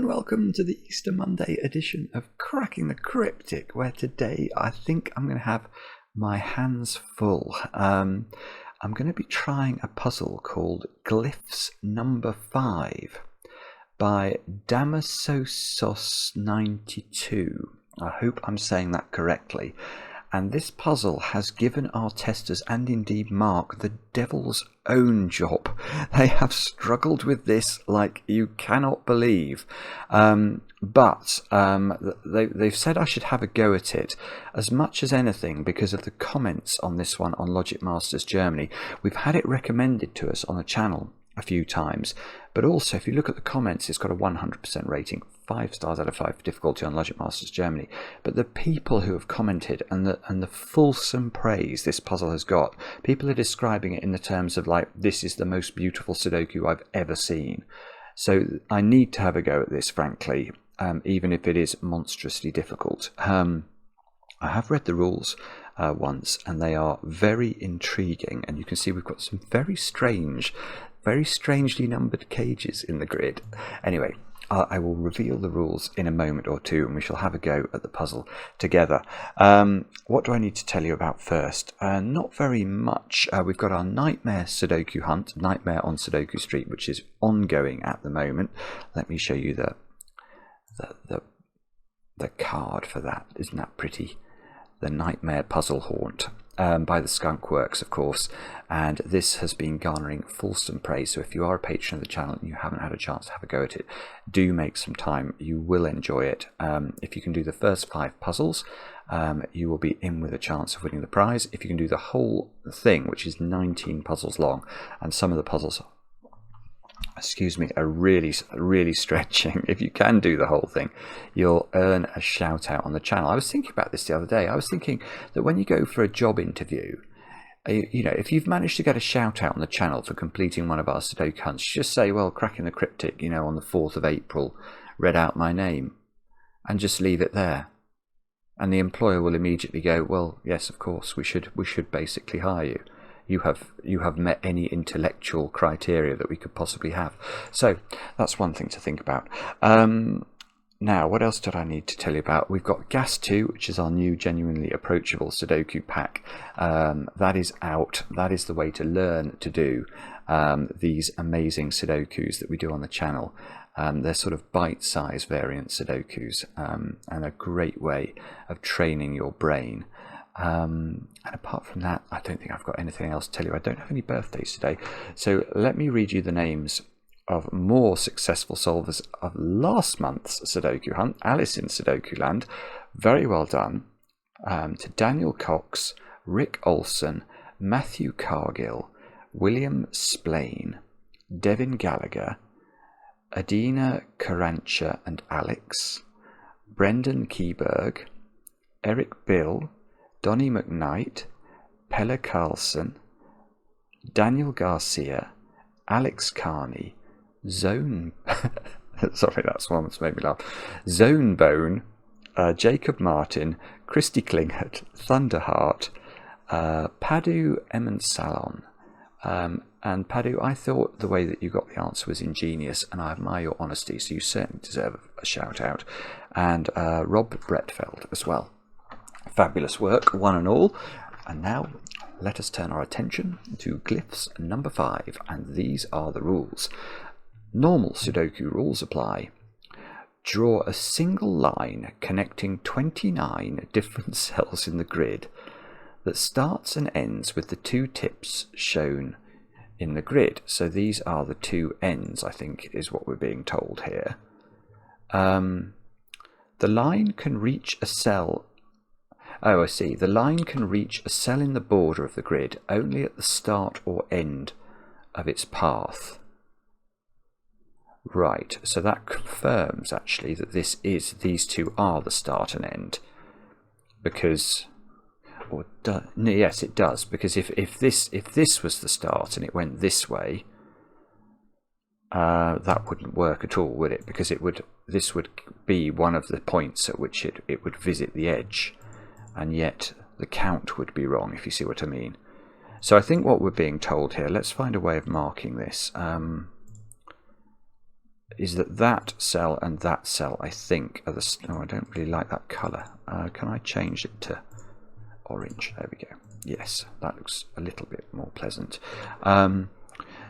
and welcome to the Easter Monday edition of Cracking the Cryptic, where today I think I'm going to have my hands full. I'm going to be trying a puzzle called Glyphs number 5 by Damasosos92. I hope I'm saying that correctly. And this puzzle has given our testers, and indeed Mark, the devil's own job. They have struggled with this like you cannot believe. But they've said I should have a go at it, as much as anything because of the comments on this one on Logic Masters Germany. We've had it recommended to us on the channel a few times, but also if you look at the comments, it's got a 100% rating, 5 stars out of 5 for difficulty on Logic Masters Germany. But the people who have commented and the fulsome praise this puzzle has got, people are describing it in the terms of like, this is the most beautiful Sudoku I've ever seen. So I need to have a go at this, frankly, even if it is monstrously difficult. I have read the rules once, and they are very intriguing, and you can see we've got some very strangely numbered cages in the grid. Anyway, I will reveal the rules in a moment or two, and we shall have a go at the puzzle together. What do I need to tell you about first? Not very much. We've got our Nightmare Sudoku hunt, Nightmare on Sudoku Street, which is ongoing at the moment. Let me show you the card for that. Isn't that pretty? The Nightmare Puzzle Haunt. By the Skunkworks, of course, and this has been garnering fulsome praise. So if you are a patron of the channel and you haven't had a chance to have a go at it, do make some time. You will enjoy it. If you can do the first 5 puzzles, you will be in with a chance of winning the prize. If you can do the whole thing, which is 19 puzzles long, and some of the puzzles, excuse me, are really stretching. If you can do the whole thing, you'll earn a shout out on the channel. I was thinking about this the other day. I was thinking that when you go for a job interview, you know, if you've managed to get a shout out on the channel for completing one of our Sudoku hunts, just say, well, Cracking the Cryptic, you know, on the 4th of April, read out my name, and just leave it there. And the employer will immediately go, well, yes, of course, we should basically hire you. You have met any intellectual criteria that we could possibly have. So that's one thing to think about. Now, what else did I need to tell you about? We've got Gas 2, which is our new genuinely approachable Sudoku pack. That is out. That is the way to learn to do these amazing Sudokus that we do on the channel. They're sort of bite-sized variant Sudokus, and a great way of training your brain. And apart from that, I don't think I've got anything else to tell you. I don't have any birthdays today, so let me read you the names of more successful solvers of last month's Sudoku hunt, Alice in Sudoku Land. Very well done to Daniel Cox, Rick Olson, Matthew Cargill, William Splain, Devin Gallagher, Adina Karancha and Alex, Brendan Keyberg, Eric Bill, Donnie McKnight, Pella Carlson, Daniel Garcia, Alex Carney, Zone sorry, that's one that's made me laugh. Zone Bone, Jacob Martin, Christy Klingert, Thunderheart, Padu Emmon Salon. And Padu, I thought the way that you got the answer was ingenious, and I admire your honesty, so you certainly deserve a shout out. And Rob Bretfeld as well. Fabulous work, one and all. And now let us turn our attention to Glyphs number 5, and these are the rules. Normal Sudoku rules apply. Draw a single line connecting 29 different cells in the grid that starts and ends with the 2 tips shown in the grid. So these are the 2 ends, I think, is what we're being told here. The line can reach a cell. Oh, I see. The line can reach a cell in the border of the grid only at the start or end of its path. Right, so that confirms actually that these 2 are the start and end, because, yes, it does, because if this was the start and it went this way, that wouldn't work at all, would it? Because this would be one of the points at which it would visit the edge, and yet the count would be wrong, if you see what I mean. So I think what we're being told here, let's find a way of marking this. is that that cell and that cell, I think, are the... Oh, I don't really like that colour. Can I change it to orange? There we go. Yes, that looks a little bit more pleasant.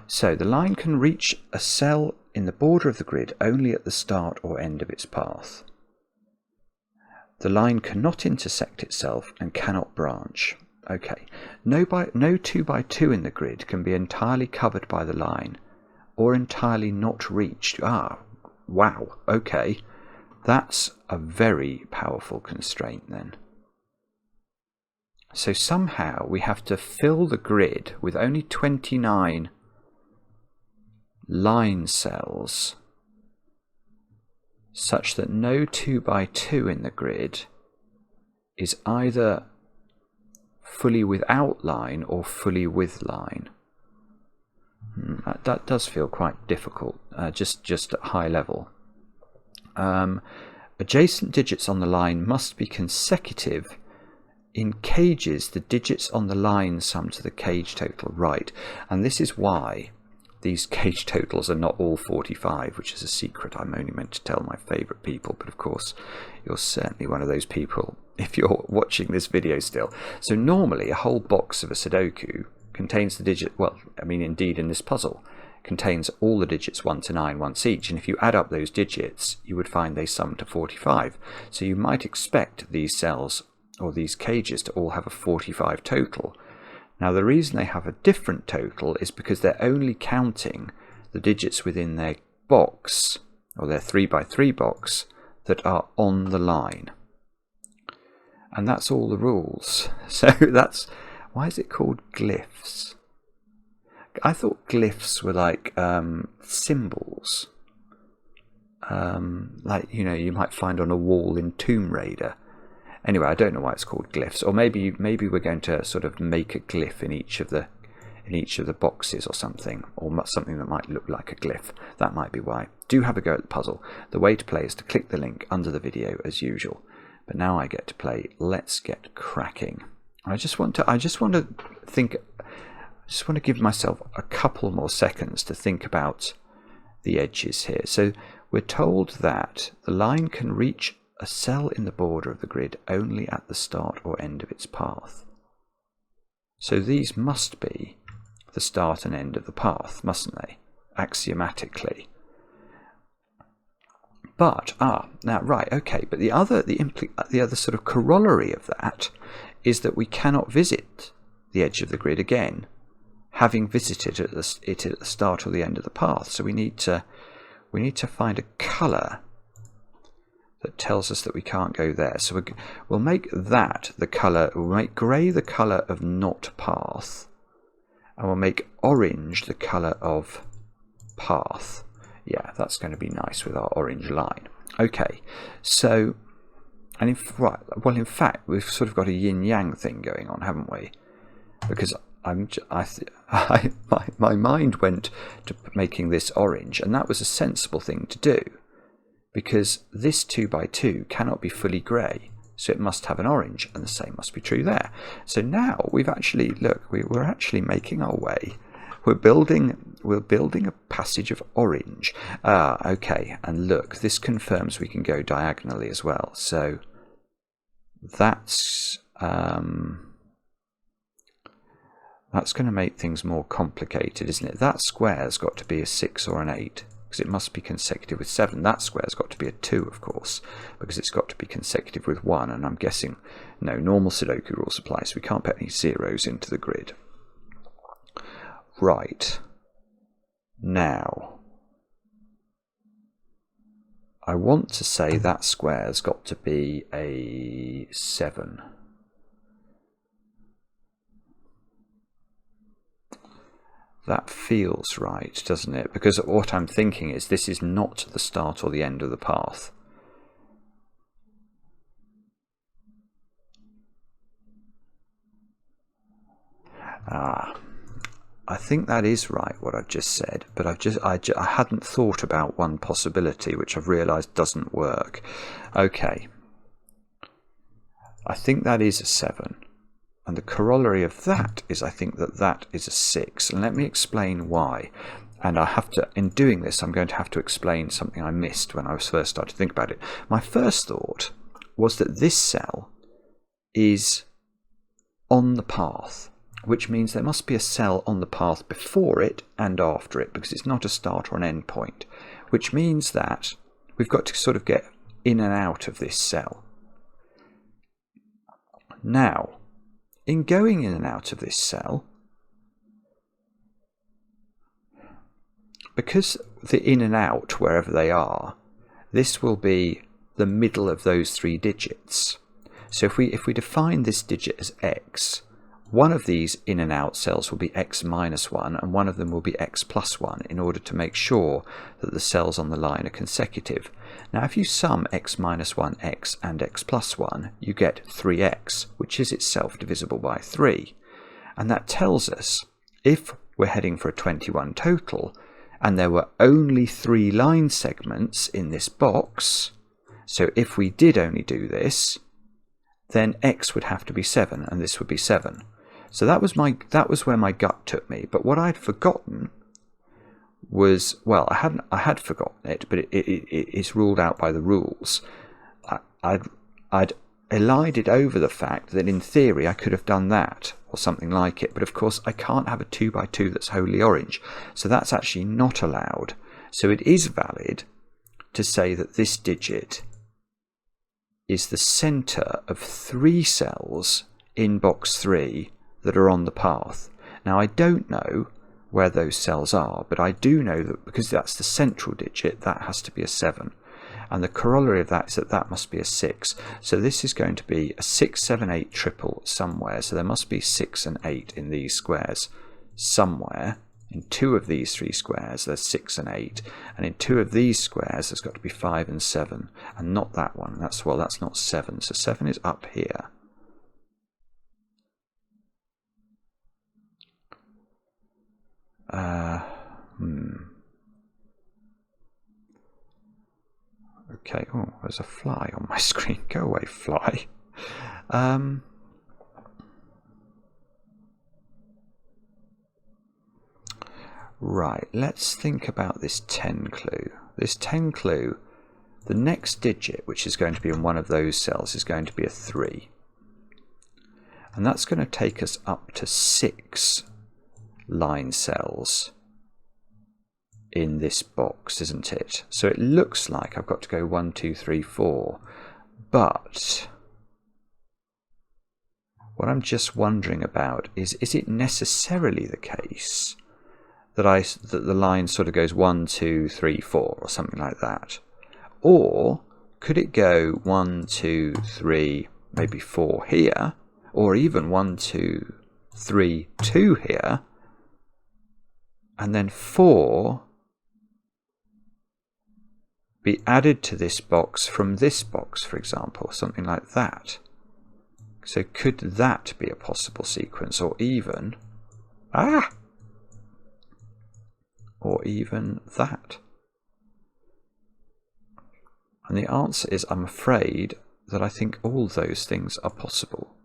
So the line can reach a cell in the border of the grid only at the start or end of its path. The line cannot intersect itself and cannot branch. Okay, no 2x2 in the grid can be entirely covered by the line or entirely not reached. Ah, wow, okay. That's a very powerful constraint then. So somehow we have to fill the grid with only 29 line cells such that no 2x2 in the grid is either fully without line or fully with line. That does feel quite difficult, just at high level. Adjacent digits on the line must be consecutive. In cages, the digits on the line sum to the cage total. Right, and this is why these cage totals are not all 45, which is a secret I'm only meant to tell my favourite people, but of course you're certainly one of those people if you're watching this video still. So normally a whole box of a Sudoku contains the digit, well, I mean indeed in this puzzle, contains all the digits 1 to 9 once each, and if you add up those digits you would find they sum to 45. So you might expect these cells or these cages to all have a 45 total. Now the reason they have a different total is because they're only counting the digits within their box, or their 3x3 box, that are on the line. And that's all the rules. So that's... Why is it called glyphs? I thought glyphs were like symbols. Like, you know, you might find on a wall in Tomb Raider. Anyway, I don't know why it's called glyphs. Or maybe we're going to sort of make a glyph in each of the boxes or something, or something that might look like a glyph. That might be why. Do have a go at the puzzle. The way to play is to click the link under the video as usual. But now I get to play. Let's get cracking. I just want to give myself a couple more seconds to think about the edges here. So we're told that the line can reach a cell in the border of the grid only at the start or end of its path. So these must be the start and end of the path, mustn't they? Axiomatically. But now right, okay. But the other sort of corollary of that is that we cannot visit the edge of the grid again, having visited it at the start or the end of the path. So we need to find a colour that tells us that we can't go there. So we'll make that the colour. We'll make grey the colour of not path, and we'll make orange the colour of path. Yeah, that's going to be nice with our orange line. Okay, so. And in fact, we've sort of got a yin-yang thing going on, haven't we? Because my mind went to making this orange, and that was a sensible thing to do, because this 2x2 cannot be fully grey, so it must have an orange, and the same must be true there. So now we've actually, look, we're actually making our way. We're building a passage of orange. Okay, and look, this confirms we can go diagonally as well. So that's going to make things more complicated, isn't it? That square's got to be a 6 or an 8, because it must be consecutive with 7. That square's got to be a 2, of course, because it's got to be consecutive with 1. And I'm guessing, no, normal Sudoku rules apply, so we can't put any zeros into the grid. Right, now, I want to say that square's got to be a 7. That feels right, doesn't it? Because what I'm thinking is this is not the start or the end of the path. I think that is right, what I've just said, but I hadn't thought about one possibility, which I've realised doesn't work. Okay, I think that is a 7, and the corollary of that is I think that that is a 6, and let me explain why. And I have to, in doing this, I'm going to have to explain something I missed when I was first started to think about it. My first thought was that this cell is on the path, which means there must be a cell on the path before it and after it, because it's not a start or an end point, which means that we've got to sort of get in and out of this cell. Now, in going in and out of this cell, because the in and out, wherever they are, this will be the middle of those 3 digits. So if we define this digit as x, one of these in and out cells will be x minus 1, and one of them will be x plus 1, in order to make sure that the cells on the line are consecutive. Now if you sum x minus 1, x and x plus 1, you get 3x, which is itself divisible by 3. And that tells us, if we're heading for a 21 total, and there were only 3 line segments in this box, so if we did only do this, then x would have to be 7, and this would be 7. So that was where my gut took me. But what I'd forgotten was, well, I had forgotten it, but it's ruled out by the rules. I'd elided over the fact that in theory I could have done that or something like it, but of course I can't have a 2x2 that's wholly orange, so that's actually not allowed. So it is valid to say that this digit is the center of 3 cells in box 3 that are on the path. Now I don't know where those cells are, but I do know that because that's the central digit, that has to be a 7. And the corollary of that is that that must be a 6. So this is going to be a 6, 7, 8 triple somewhere. So there must be 6 and 8 in these squares somewhere. In 2 of these 3 squares, there's 6 and 8. And in 2 of these squares, there's got to be 5 and 7. And not that one. That's not 7. So 7 is up here. Okay, oh, there's a fly on my screen. Go away, fly. Right, let's think about this 10 clue. This 10 clue, the next digit, which is going to be in one of those cells, is going to be a 3. And that's going to take us up to 6 line cells in this box, isn't it? So it looks like I've got to go 1, 2, 3, 4. But what I'm just wondering about is it necessarily the case that the line sort of goes 1, 2, 3, 4 or something like that? Or could it go 1, 2, 3, maybe 4 here, or even 1, 2, 3, 2 here, and then 4 be added to this box from this box, for example, something like that? So could that be a possible sequence, or even or even that? And the answer is, I'm afraid that I think all those things are possible.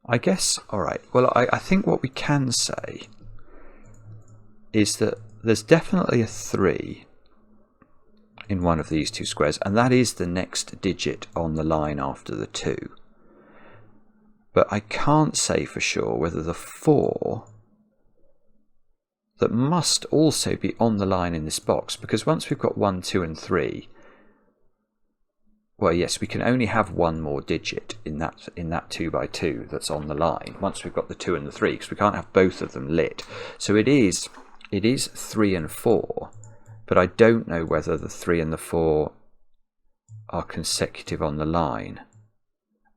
I guess, alright, well, I think what we can say is that there's definitely a 3 in one of these 2 squares, and that is the next digit on the line after the 2. But I can't say for sure whether the 4 that must also be on the line in this box, because once we've got 1, 2 and 3, well, yes, we can only have one more digit in that 2x2 that's on the line once we've got the 2 and the 3, because we can't have both of them lit. So it is 3 and 4, but I don't know whether the 3 and the 4 are consecutive on the line,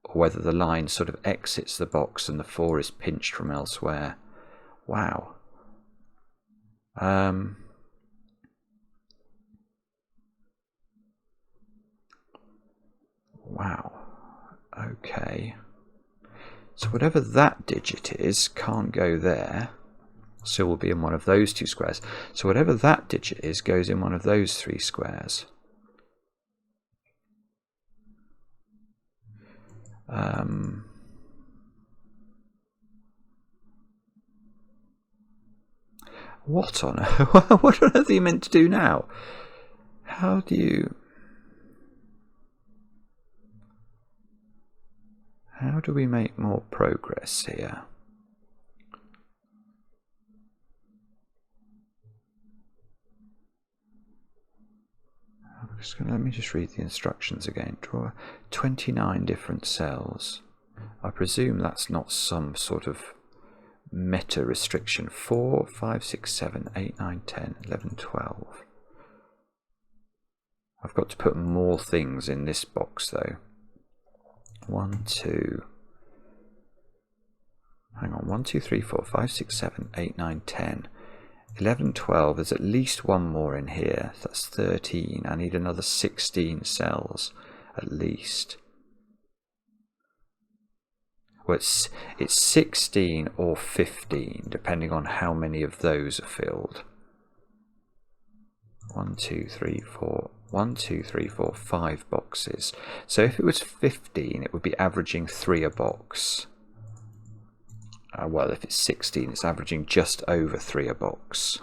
or whether the line sort of exits the box and the 4 is pinched from elsewhere. Wow. Wow. Okay. So whatever that digit is can't go there. So will be in one of those 2 squares. So whatever that digit is goes in one of those 3 squares. What on earth? What on earth are you meant to do now? How do you... How do we make more progress here? Let me just read the instructions again. Draw 29 different cells. I presume that's not some sort of meta restriction. 4, 5, 6, 7, 8, 9, 10, 11, 12. I've got to put more things in this box though. 1, 2. Hang on. 1, 2, 3, 4, 5, 6, 7, 8, 9, 10. 11, 12, there's at least one more in here. That's 13. I need another 16 cells, at least. Well, it's 16 or 15, depending on how many of those are filled. 1, 2, 3, 4. 1, 2, 3, 4, 5 boxes. So if it was 15, it would be averaging 3 a box. Well, if it's 16, it's averaging just over 3 a box.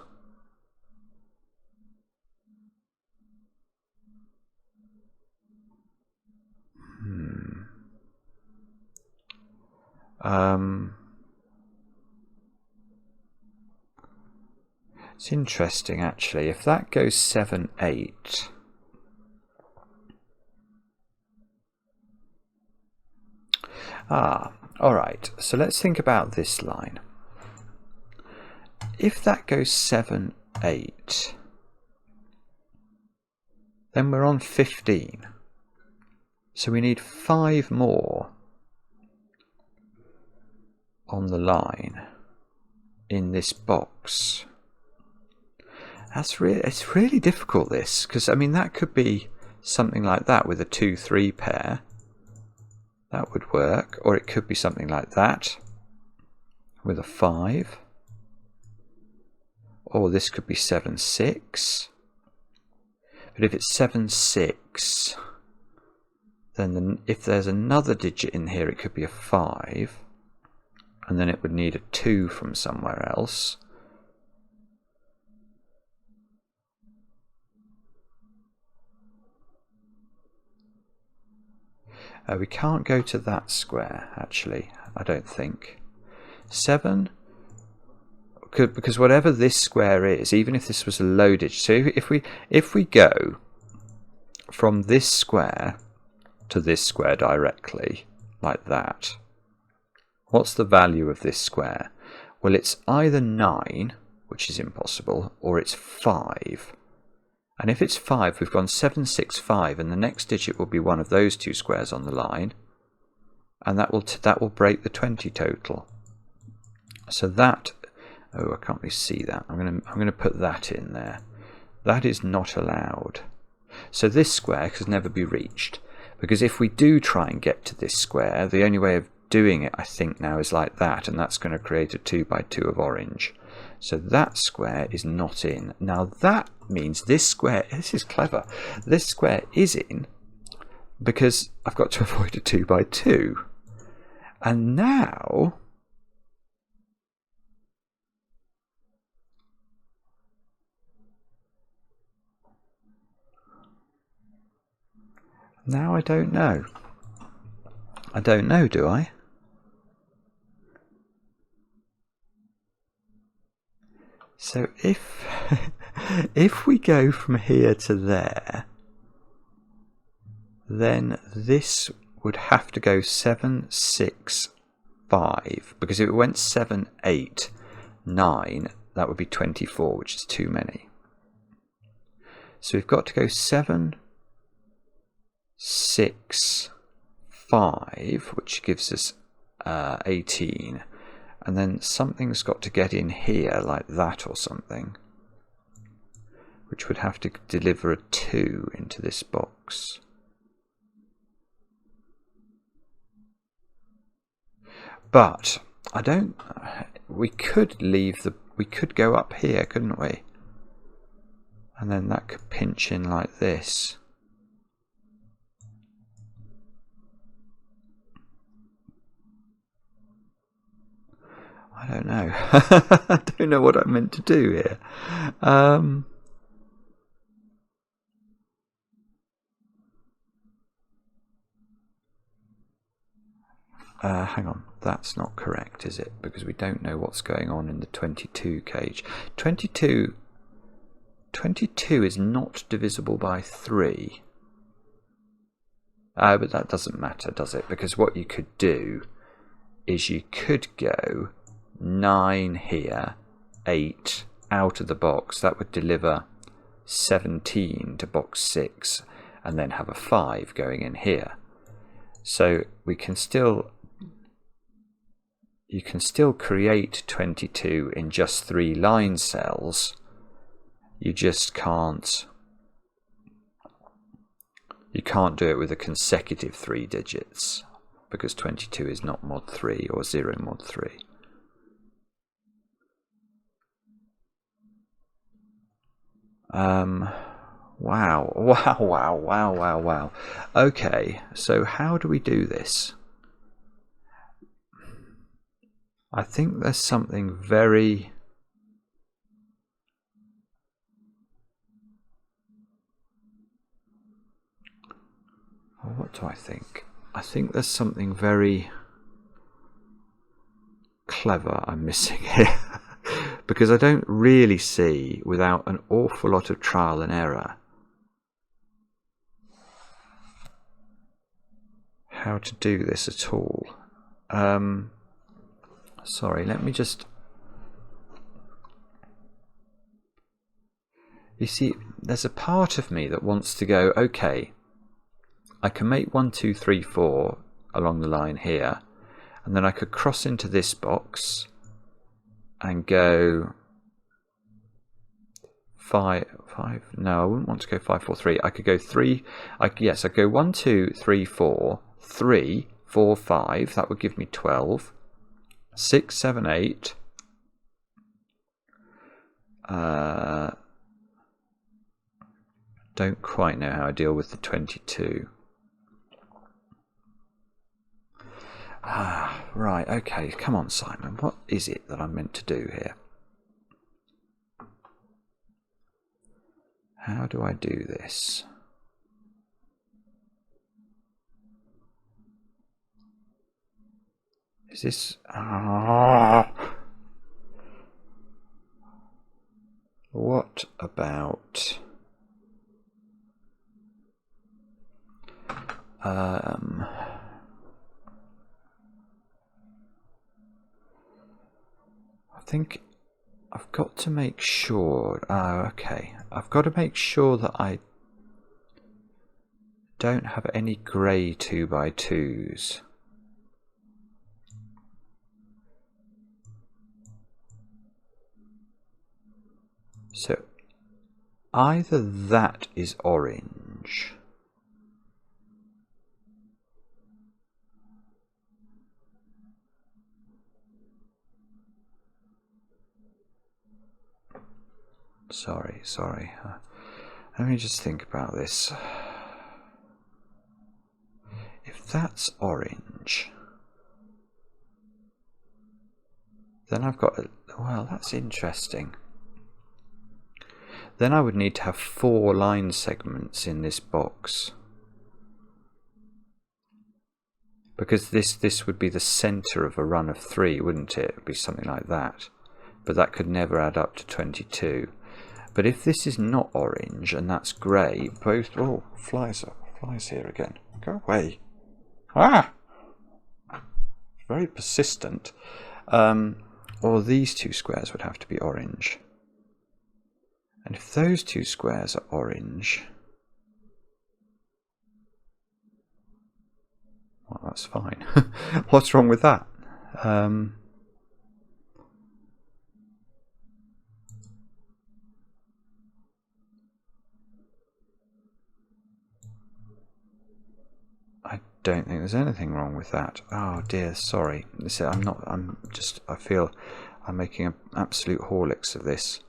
It's interesting, actually. If that goes 7, 8... Alright, so let's think about this line. If that goes 7, 8, then we're on 15. So we need 5 more on the line in this box. It's really difficult, this, because I mean that could be something like that with a 2, 3 pair. That would work, or it could be something like that with a 5, or this could be 7, 6. But if it's 7, 6, then if there's another digit in here, it could be a 5, and then it would need a 2 from somewhere else. We can't go to that square, actually, I don't think. 7, because whatever this square is, even if this was a low digit, so if we go from this square to this square directly, like that, what's the value of this square? Well, it's either 9, which is impossible, or it's 5. And if it's 5, we've gone 7, 6, 5, and the next digit will be one of those 2 squares on the line, and that will break the 20 total. So that, oh, I can't really see that. I'm going to put that in there. That is not allowed. So this square can never be reached, because if we do try and get to this square, the only way of doing it, I think now, is like that, and that's going to create a 2 by 2 of orange. So that square is not in. Now that means this square, this is clever, this square is in because I've got to avoid a 2 by 2. And now I don't know. I don't know, do I? So if we go from here to there, then this would have to go 7, 6, 5, because if it went 7, 8, 9, that would be 24, which is too many. So we've got to go 7, 6, 5, which gives us 18. And then something's got to get in here like that or something, which would have to deliver a 2 into this box. But I don't, we could go up here, couldn't we? And then that could pinch in like this. I don't know. I don't know what I meant to do here. Hang on, that's not correct, is it? Because we don't know what's going on in the 22 cage. 22 is not divisible by 3. But that doesn't matter, does it? Because what you could do is you could go 9 here, 8 out of the box. That would deliver 17 to box 6, and then have a 5 going in here. So we can still... You can still create 22 in just 3 line cells. You just can't... You can't do it with a consecutive 3 digits, because 22 is not mod 3 or 0 mod 3. Wow. Okay, so how do we do this? I think there's something very... What do I think? I think there's something very clever I'm missing here. Because I don't really see, without an awful lot of trial and error, how to do this at all. Sorry, let me just... You see, there's a part of me that wants to go, okay, I can make 1, 2, 3, 4 along the line here, and then I could cross into this box and go 5. No, I wouldn't want to go 5, 4, 3. I could go 3. Yes, I'd go 1, 2, 3, 4, 3, 4, 5. That would give me 12. 6, 7, 8. Don't quite know how I deal with the 22. Right, okay, come on, Simon. What is it that I'm meant to do here? How do I do this? Is this... What about... I think I've got to make sure... okay. I've got to make sure that I don't have any grey 2x2s. So either that is orange, sorry. Let me just think about this. If that's orange, then I've got... Well, that's interesting. Then I would need to have 4 line segments in this box. Because this would be the centre of a run of 3, wouldn't it? It would be something like that. But that could never add up to 22. But if this is not orange and that's grey, both... Oh, flies here again. Go away. Ah! Very persistent. Or these 2 squares would have to be orange. And if those 2 squares are orange... Well, that's fine. What's wrong with that? I don't think there's anything wrong with that. Oh dear, sorry. I feel I'm making an absolute horlicks of this.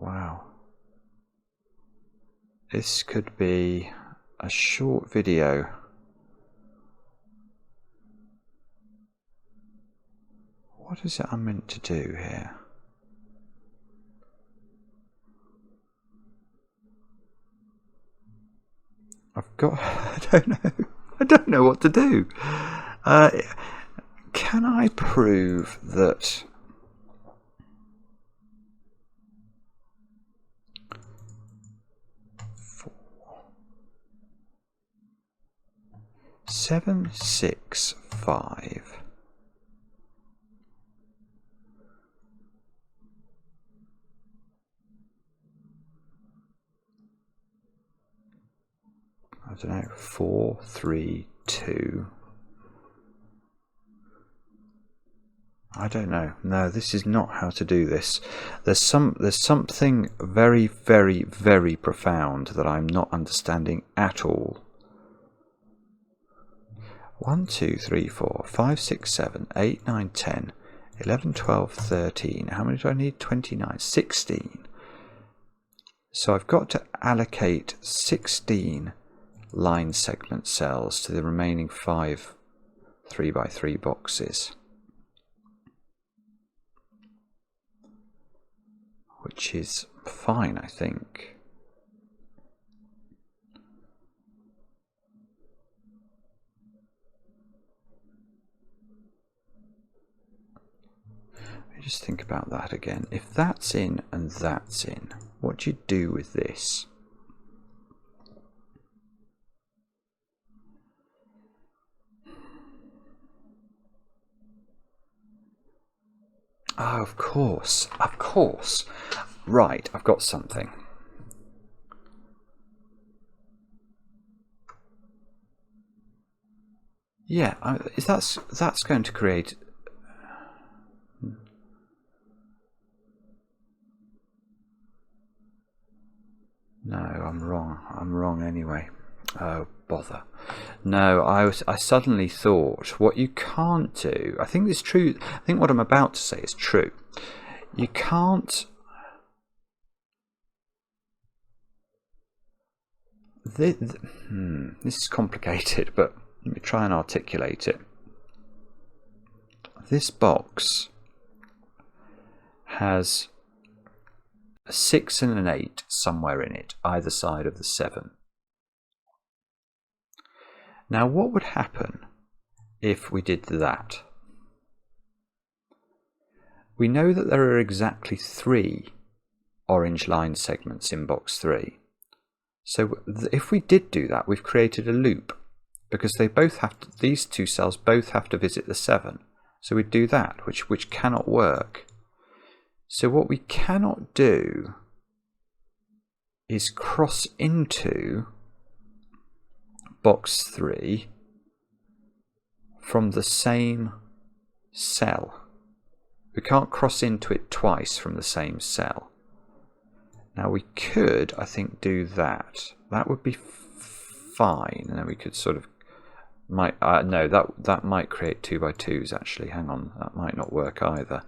Wow. This could be a short video. What is it I'm meant to do here? I've got... I don't know. I don't know what to do. Can I prove that... 7, 6, 5. I don't know, 4, 3, 2. I don't know. No, this is not how to do this. There's something very, very, very profound that I'm not understanding at all. 1, 2, 3, 4, 5, 6, 7, 8, 9, 10, 11, 12, 13. How many do I need? 29, 16. So I've got to allocate 16 line segment cells to the remaining 5 3x3 boxes, which is fine, I think. Let me just think about that again. If that's in and that's in, what do you do with this? Oh, of course, of course. Right, I've got something. Yeah, that's going to create... No, I'm wrong. I'm wrong anyway. Oh, bother. No, I suddenly thought what you can't do... I think it's true. I think what I'm about to say is true. You can't... This is complicated, but let me try and articulate it. This box has a 6 and an 8 somewhere in it, either side of the 7. Now, what would happen if we did that? We know that there are exactly 3 orange line segments in box 3. So if we did do that, we've created a loop, because they both have to, these two cells both have to visit the 7. So we'd do that, which cannot work. So what we cannot do is cross into box 3 from the same cell. We can't cross into it twice from the same cell. Now we could, I think, do that. That would be fine, and then we could sort of no, that might create 2x2s actually. Hang on, that might not work either.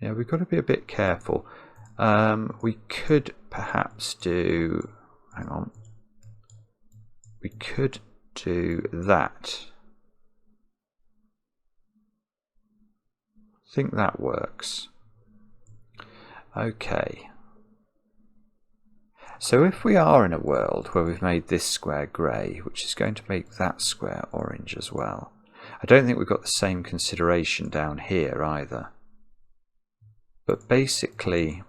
Yeah, we've got to be a bit careful. We could perhaps do... Hang on. We could do that. I think that works. Okay. So if we are in a world where we've made this square grey, which is going to make that square orange as well, I don't think we've got the same consideration down here either. But basically,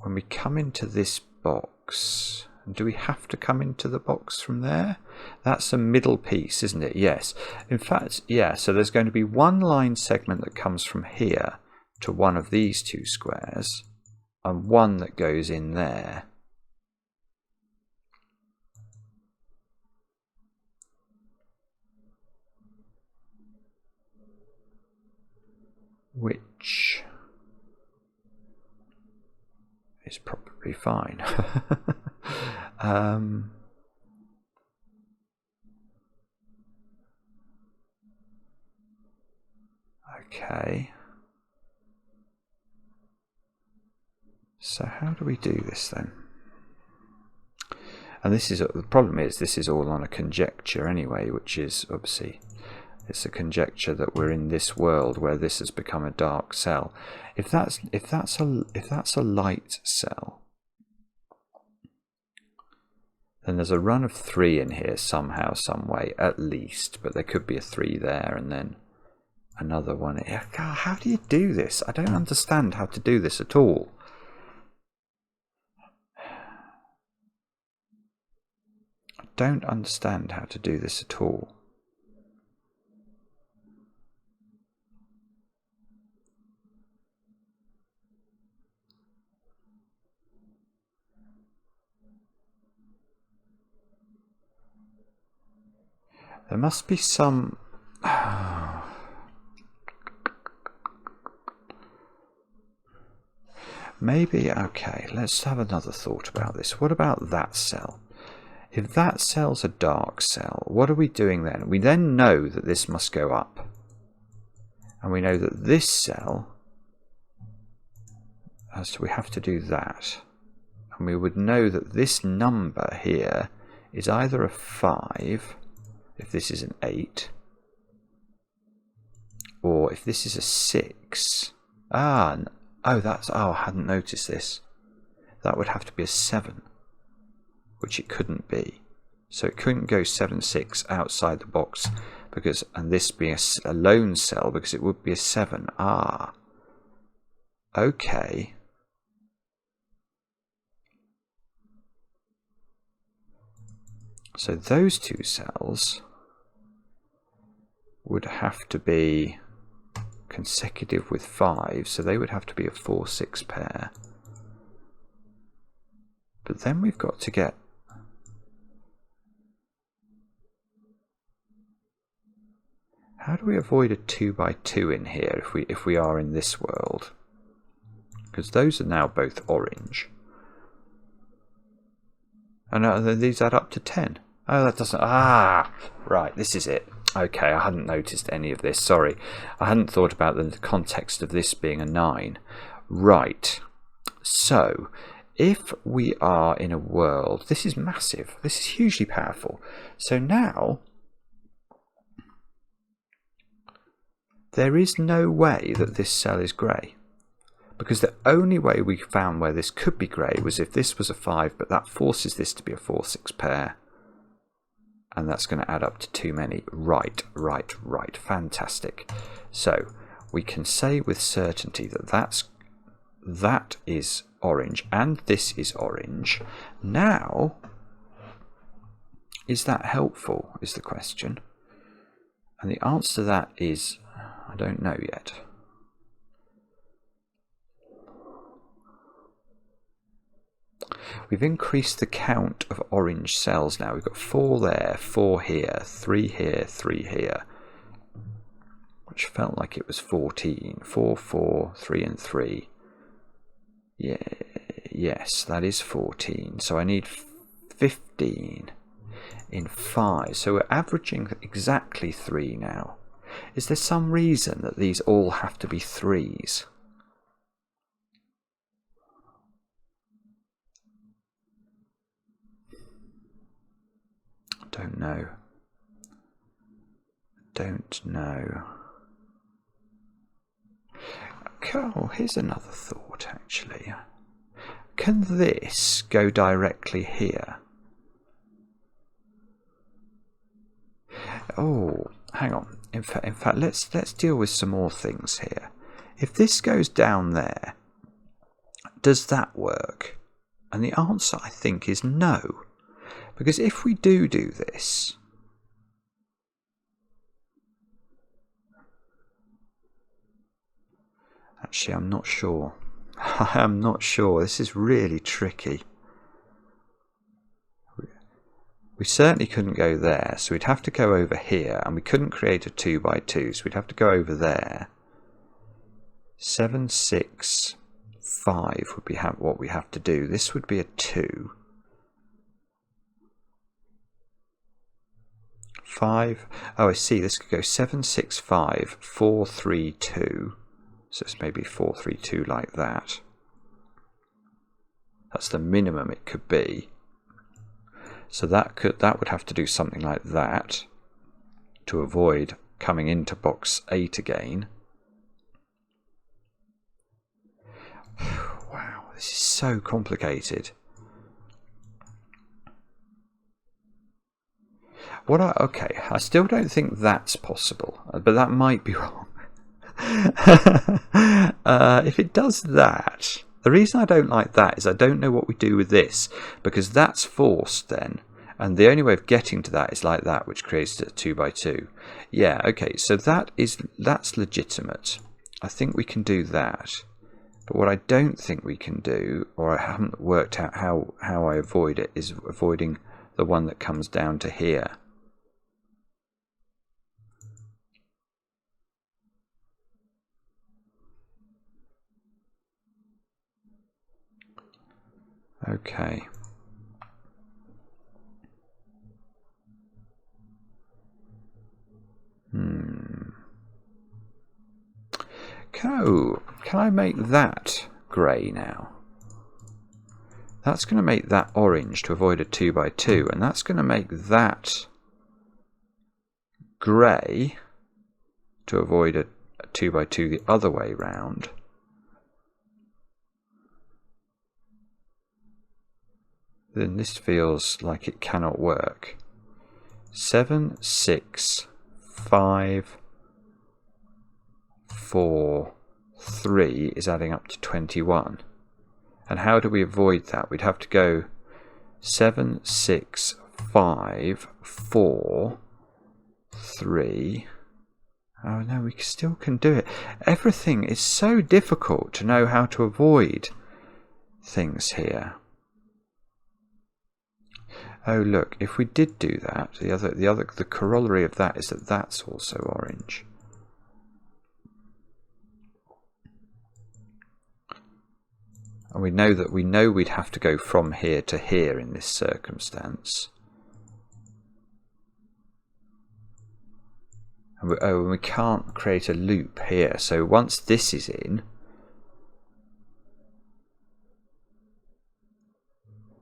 when we come into this box, do we have to come into the box from there? That's a middle piece, isn't it? Yes. In fact, yeah, so there's going to be one line segment that comes from here to one of these two squares, and one that goes in there. Which is probably fine. Okay. So how do we do this then? And this is, the problem is, this is all on a conjecture anyway, which is obviously, it's a conjecture that we're in this world where this has become a dark cell. If that's a light cell, then there's a run of 3 in here somehow, some way, at least. But there could be a 3 there and then another one. God, how do you do this? I don't understand how to do this at all. I don't understand how to do this at all. There must be some... Maybe, okay, let's have another thought about this. What about that cell? If that cell's a dark cell, what are we doing then? We then know that this must go up. And we know that this cell, so we have to do that. And we would know that this number here is either a 5... if this is an 8, or if this is a 6, oh, I hadn't noticed this. That would have to be a 7, which it couldn't be. So it couldn't go 7, 6 outside the box, because, and this being a lone cell, because it would be a 7. Ah, okay. So those two cells would have to be consecutive with 5, so they would have to be a 4, 6 pair. But then we've got to get... How do we avoid a 2 by 2 in here if we are in this world? Because those are now both orange. And these add up to 10. Oh, that doesn't... Ah! Right, this is it. Okay, I hadn't noticed any of this. Sorry. I hadn't thought about the context of this being a 9. Right. So, if we are in a world... This is massive. This is hugely powerful. So now... there is no way that this cell is grey. Because the only way we found where this could be grey was if this was a 5, but that forces this to be a 4, 6 pair. And that's going to add up to too many. Right. Fantastic. So we can say with certainty that that is orange and this is orange. Now, is that helpful, is the question. And the answer to that is, I don't know yet. We've increased the count of orange cells now. We've got 4 there, 4 here, 3 here, 3 here. Which felt like it was 14. 4, 4, 3 and 3. Yeah, yes, that is 14. So I need 15 in 5. So we're averaging exactly 3 now. Is there some reason that these all have to be 3s? Don't know. Don't know. Oh, here's another thought actually. Can this go directly here? Oh, hang on. In fact, let's deal with some more things here. If this goes down there, does that work? And the answer, I think, is no. Because if we do this, actually, I'm not sure. I'm not sure. This is really tricky. We certainly couldn't go there, so we'd have to go over here, and we couldn't create a 2 by 2, so we'd have to go over there. 7, 6, 5 would be what we have to do. This would be a 2. 5. Oh, I see. This could go 7, 6, 5, 4, 3, 2. So it's maybe 4, 3, 2 like that. That's the minimum it could be. So that would have to do something like that to avoid coming into box 8 again. Wow, this is so complicated. Okay, I still don't think that's possible, but that might be wrong. If it does that, the reason I don't like that is I don't know what we do with this, because that's forced then, and the only way of getting to that is like that, which creates a 2x2. Yeah, okay, so that's legitimate. I think we can do that. But what I don't think we can do, or I haven't worked out how I avoid it, is avoiding the one that comes down to here. Okay. Can I make that grey now? That's going to make that orange to avoid a 2x2, and that's going to make that grey to avoid a 2x2 the other way round. Then this feels like it cannot work. 7, 6, 5, 4, 3 is adding up to 21. And how do we avoid that? We'd have to go 7, 6, 5, 4, 3. Oh no, we still can do it. Everything is so difficult to know how to avoid things here. Oh look, if we did do that, the corollary of that is that that's also orange. And we know we'd have to go from here to here in this circumstance. And we can't create a loop here. So once this is in,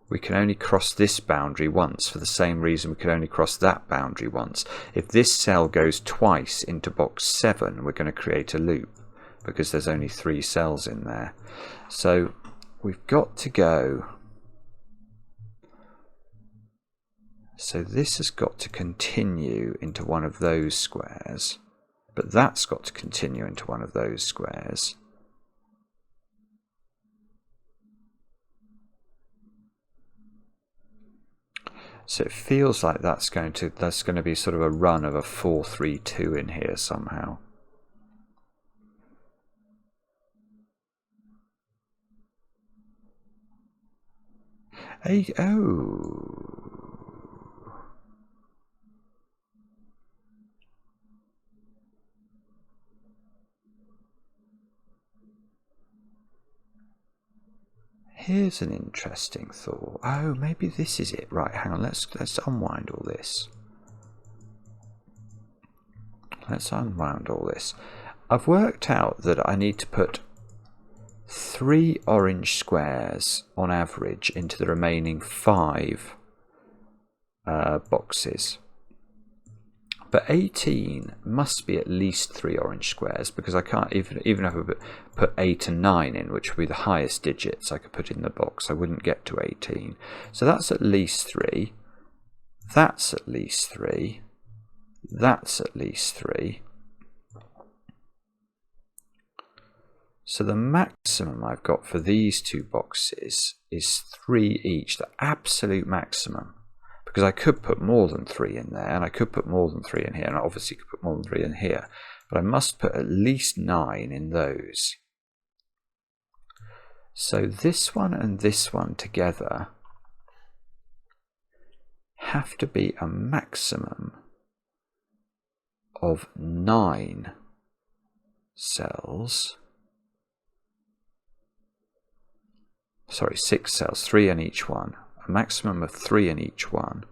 we can only cross this boundary once, for the same reason we could only cross that boundary once. If this cell goes twice into box 7, we're going to create a loop, because there's only 3 cells in there. So we've got to go. So this has got to continue into one of those squares, but that's got to continue into one of those squares. So it feels like that's going to be sort of a run of a 4-3-2 in here somehow. Oh. Here's an interesting thought. Oh, maybe this is it. Right, hang on. Let's unwind all this. Let's unwind all this. I've worked out that I need to put 3 orange squares on average into the remaining 5 boxes. But 18 must be at least 3 orange squares, because I can't, even if I put 8 and 9 in, which would be the highest digits I could put in the box, I wouldn't get to 18. So that's at least 3. That's at least 3. That's at least 3. So the maximum I've got for these 2 boxes is 3 each, the absolute maximum. Because I could put more than 3 in there, and I could put more than 3 in here, and I obviously could put more than 3 in here. But I must put at least 9 in those. So this one and this one together have to be a maximum of 9 cells. Sorry, 6 cells, 3 in each one. A maximum of 3 in each one.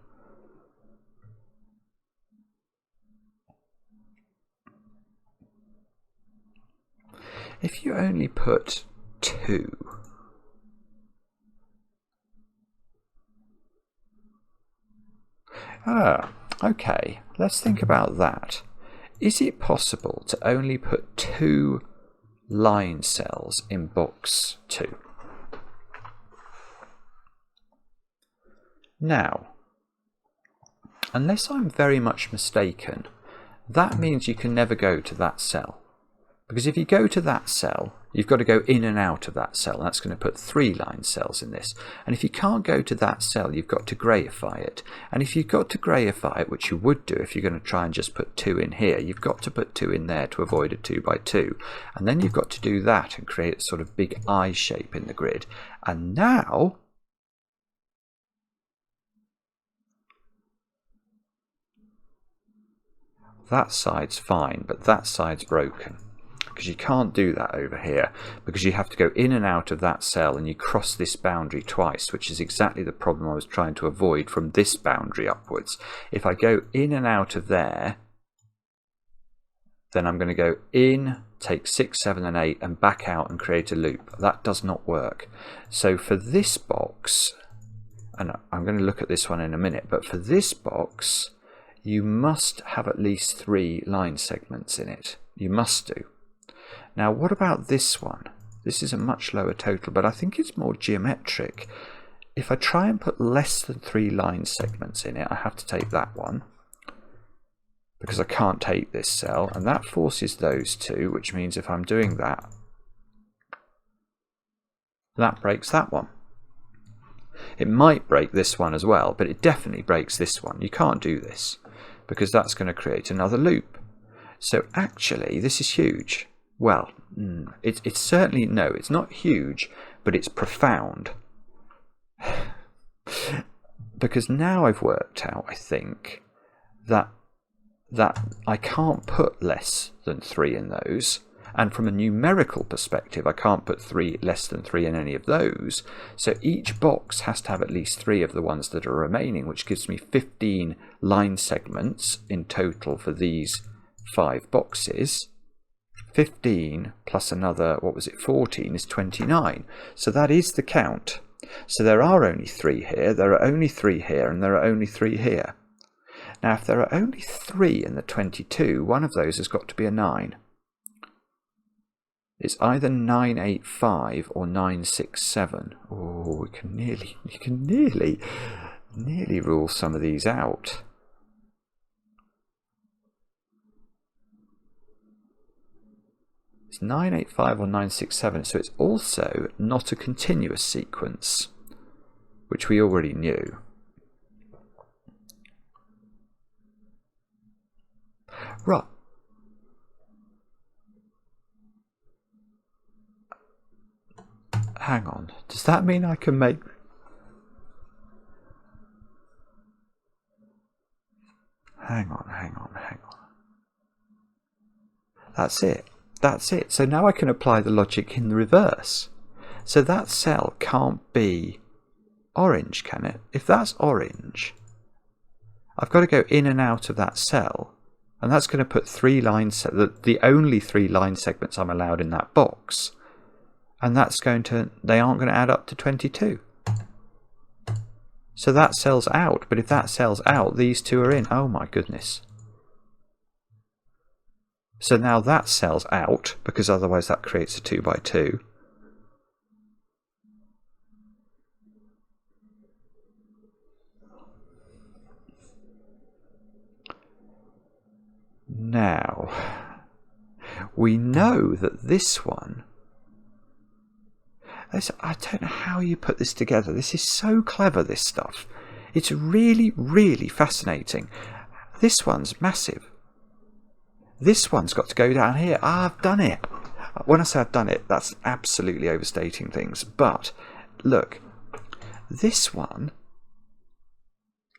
If you only put 2, Okay, let's think about that. Is it possible to only put 2 line cells in box 2? Now, unless I'm very much mistaken, that means you can never go to that cell. Because if you go to that cell, you've got to go in and out of that cell. And that's going to put 3 line cells in this. And if you can't go to that cell, you've got to greyify it. And if you've got to greyify it, which you would do if you're going to try and just put 2 in here, you've got to put 2 in there to avoid a 2 by 2. And then you've got to do that and create a sort of big eye shape in the grid. And now that side's fine, but that side's broken. Because you can't do that over here, because you have to go in and out of that cell and you cross this boundary twice, which is exactly the problem I was trying to avoid from this boundary upwards. If I go in and out of there, then I'm going to go in, take 6, 7 and 8 and back out and create a loop. That does not work. So for this box, and I'm going to look at this one in a minute, but for this box you must have at least 3 line segments in it. You must do. Now, what about this one? This is a much lower total, but I think it's more geometric. If I try and put less than 3 line segments in it, I have to take that one, because I can't take this cell, and that forces those 2, which means if I'm doing that, that breaks that one. It might break this one as well, but it definitely breaks this one. You can't do this, because that's going to create another loop. So actually, this is huge. Well, it's certainly, no, it's not huge, but it's profound. Because now I've worked out, I think, that I can't put less than 3 in those. And from a numerical perspective, I can't put less than 3 in any of those. So each box has to have at least 3 of the ones that are remaining, which gives me 15 line segments in total for these 5 boxes. 15 plus another, 14 is 29. So that is the count. So there are only 3 here, there are only 3 here, and there are only 3 here. Now if there are only 3 in the 22, one of those has got to be a 9. It's either 985 or 967. Oh, you can nearly rule some of these out. It's 985 or 967, so it's also not a continuous sequence, which we already knew. Right. Hang on. Does that mean I can make... Hang on. That's it. That's it. So now I can apply the logic in the reverse. So that cell can't be orange, can it? If that's orange, I've got to go in and out of that cell, and that's going to put 3 lines, the only 3 line segments I'm allowed in that box, and that's going to, they aren't going to add up to 22. So that cell's out, but if that cell's out, these 2 are in. Oh my goodness. So now that cell's out, because otherwise that creates a 2 by 2. Now, we know that this one, I don't know how you put this together. This is so clever, this stuff. It's really, really fascinating. This one's massive. This one's got to go down here. Ah, I've done it. When I say I've done it, that's absolutely overstating things. But look, this one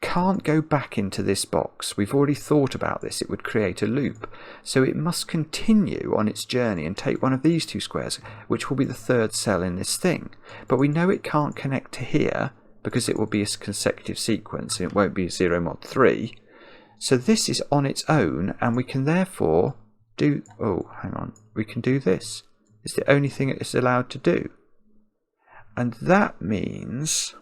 can't go back into this box. We've already thought about this. It would create a loop. So it must continue on its journey and take one of these 2 squares, which will be the 3rd cell in this thing. But we know it can't connect to here because it will be a consecutive sequence and it won't be 0 mod 3. So this is on its own, and we can therefore do... Oh, hang on. We can do this. It's the only thing it is allowed to do. And that means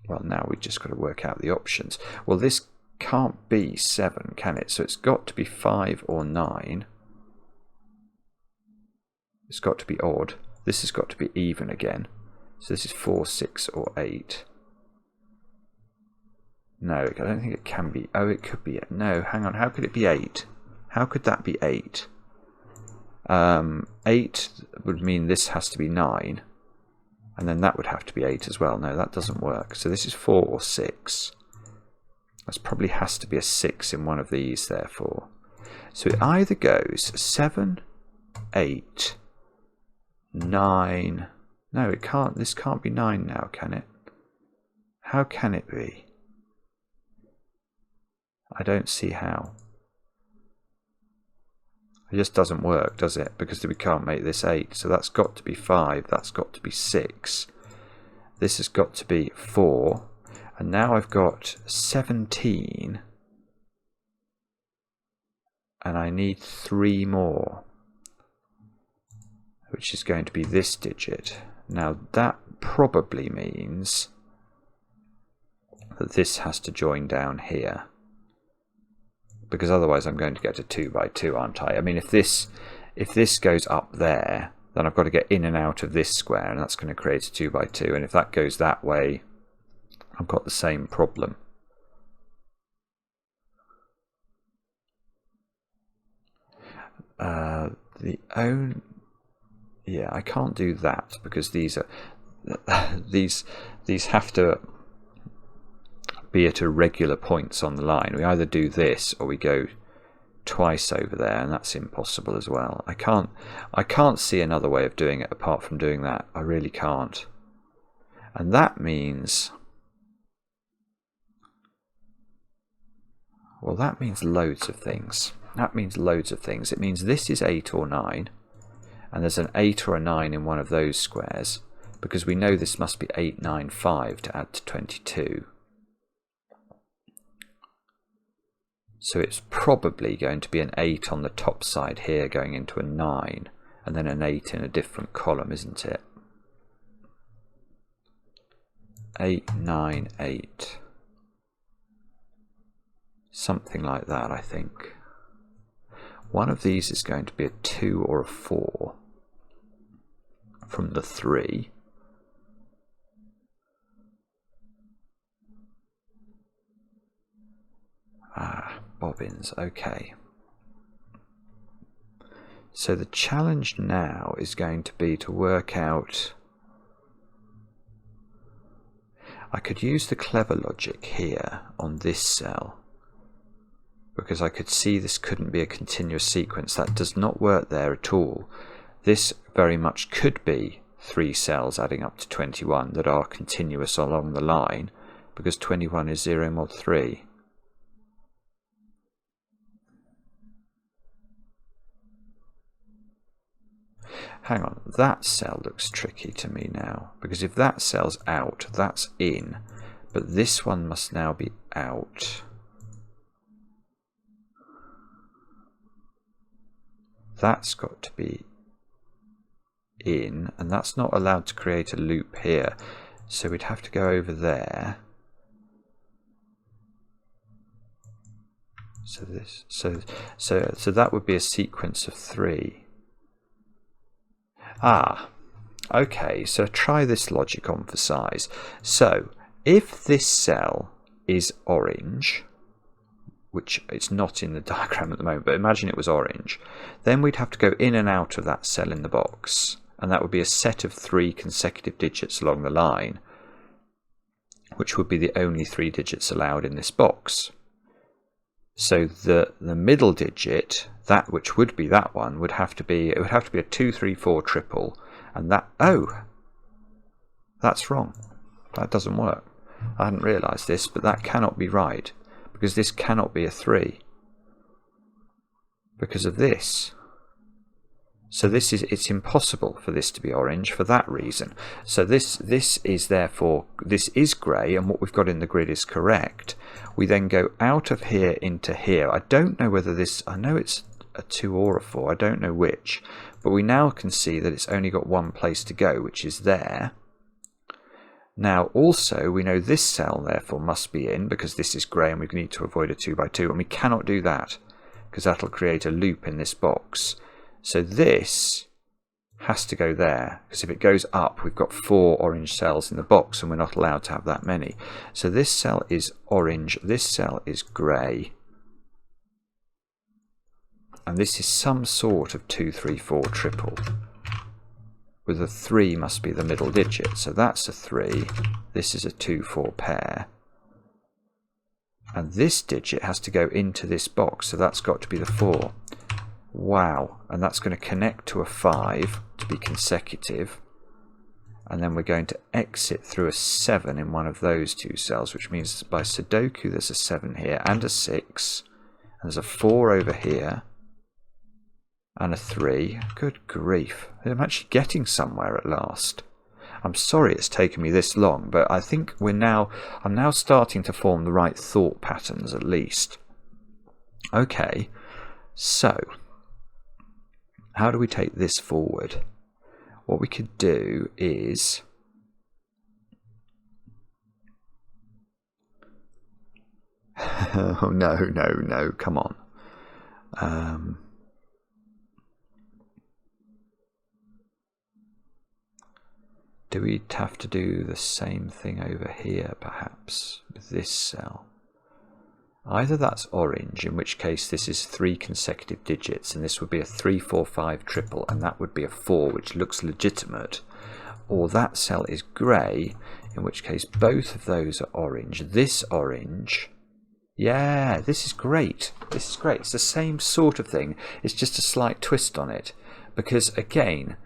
Well, now we've just got to work out the options. Well, this can't be 7, can it? So it's got to be 5 or 9. It's got to be odd. This has got to be even again. So this is 4, 6 or 8. No, I don't think it can be. Oh, it could be. No, hang on. How could it be 8? How could that be 8? 8 would mean this has to be 9. And then that would have to be 8 as well. No, that doesn't work. So this is 4 or 6. That probably has to be a 6 in one of these, therefore. So it either goes 7, 8, 9. No, it can't. This can't be 9 now, can it? How can it be? I don't see how. It just doesn't work, does it? Because we can't make this 8. So that's got to be 5. That's got to be 6. This has got to be 4. And now I've got 17. And I need 3 more. Which is going to be this digit. Now that probably means that this has to join down here. Because otherwise I'm going to get a 2 by 2, aren't I? I mean, if this goes up there, then I've got to get in and out of this square, and that's going to create a 2 by 2. And if that goes that way, I've got the same problem. Yeah, I can't do that because these have to be at irregular points on the line. We either do this or we go twice over there, and that's impossible as well. I can't see another way of doing it apart from doing that. I really can't. And that means, well, that means loads of things. That means loads of things. It means this is 8 or 9, and there's an 8 or a 9 in one of those squares, because we know this must be 8, 9, 5 to add to 22. So it's probably going to be an 8 on the top side here going into a 9, and then an 8 in a different column, isn't it? 8, 9, 8. Something like that, I think. One of these is going to be a 2 or a 4 from the 3. Bobbins, okay. So the challenge now is going to be to work out. I could use the clever logic here on this cell, because I could see this couldn't be a continuous sequence. That does not work there at all. This very much could be 3 cells adding up to 21 that are continuous along the line, because 21 is 0 mod 3. Hang on, that cell looks tricky to me now, because if that cell's out, that's in, but this one must now be out. That's got to be in, and that's not allowed to create a loop here, so we'd have to go over there. So this, so that would be a sequence of 3. Okay, so try this logic on for size. So if this cell is orange, which it's not in the diagram at the moment, but imagine it was orange, then we'd have to go in and out of that cell in the box, and that would be a set of 3 consecutive digits along the line, which would be the only 3 digits allowed in this box. So the middle digit, that which would be that one, would have to be, it would have to be a 2, 3, 4 triple, and that, oh, that's wrong. That doesn't work. I hadn't realised this, but that cannot be right, because this cannot be a 3 because of this. So this is, it's impossible for this to be orange for that reason. So this is therefore, this is grey, and what we've got in the grid is correct. We then go out of here into here. I don't know whether this, I know it's a 2 or a 4, I don't know which, but we now can see that it's only got one place to go, which is there. Now also we know this cell therefore must be in, because this is grey and we need to avoid a 2 by 2, and we cannot do that because that'll create a loop in this box. So this has to go there, because if it goes up we've got 4 orange cells in the box and we're not allowed to have that many. So this cell is orange, this cell is grey, and this is some sort of 2, 3, 4 triple, with a 3 must be the middle digit. So that's a 3, this is a 2, 4 pair, and this digit has to go into this box, so that's got to be the 4. Wow, and that's going to connect to a 5 to be consecutive, and then we're going to exit through a 7 in one of those 2 cells, which means by Sudoku there's a 7 here and a 6, and there's a 4 over here and a 3. Good grief, I'm actually getting somewhere at last. I'm sorry it's taken me this long, but I think I'm now starting to form the right thought patterns at least. Okay, so how do we take this forward? What we could do is oh no, come on. Do we have to do the same thing over here perhaps with this cell? Either that's orange, in which case this is 3 consecutive digits, and this would be a 3, 4, 5 triple, and that would be a 4, which looks legitimate. Or that cell is grey, in which case both of those are orange. This orange, yeah, this is great. This is great. It's the same sort of thing. It's just a slight twist on it. Because again,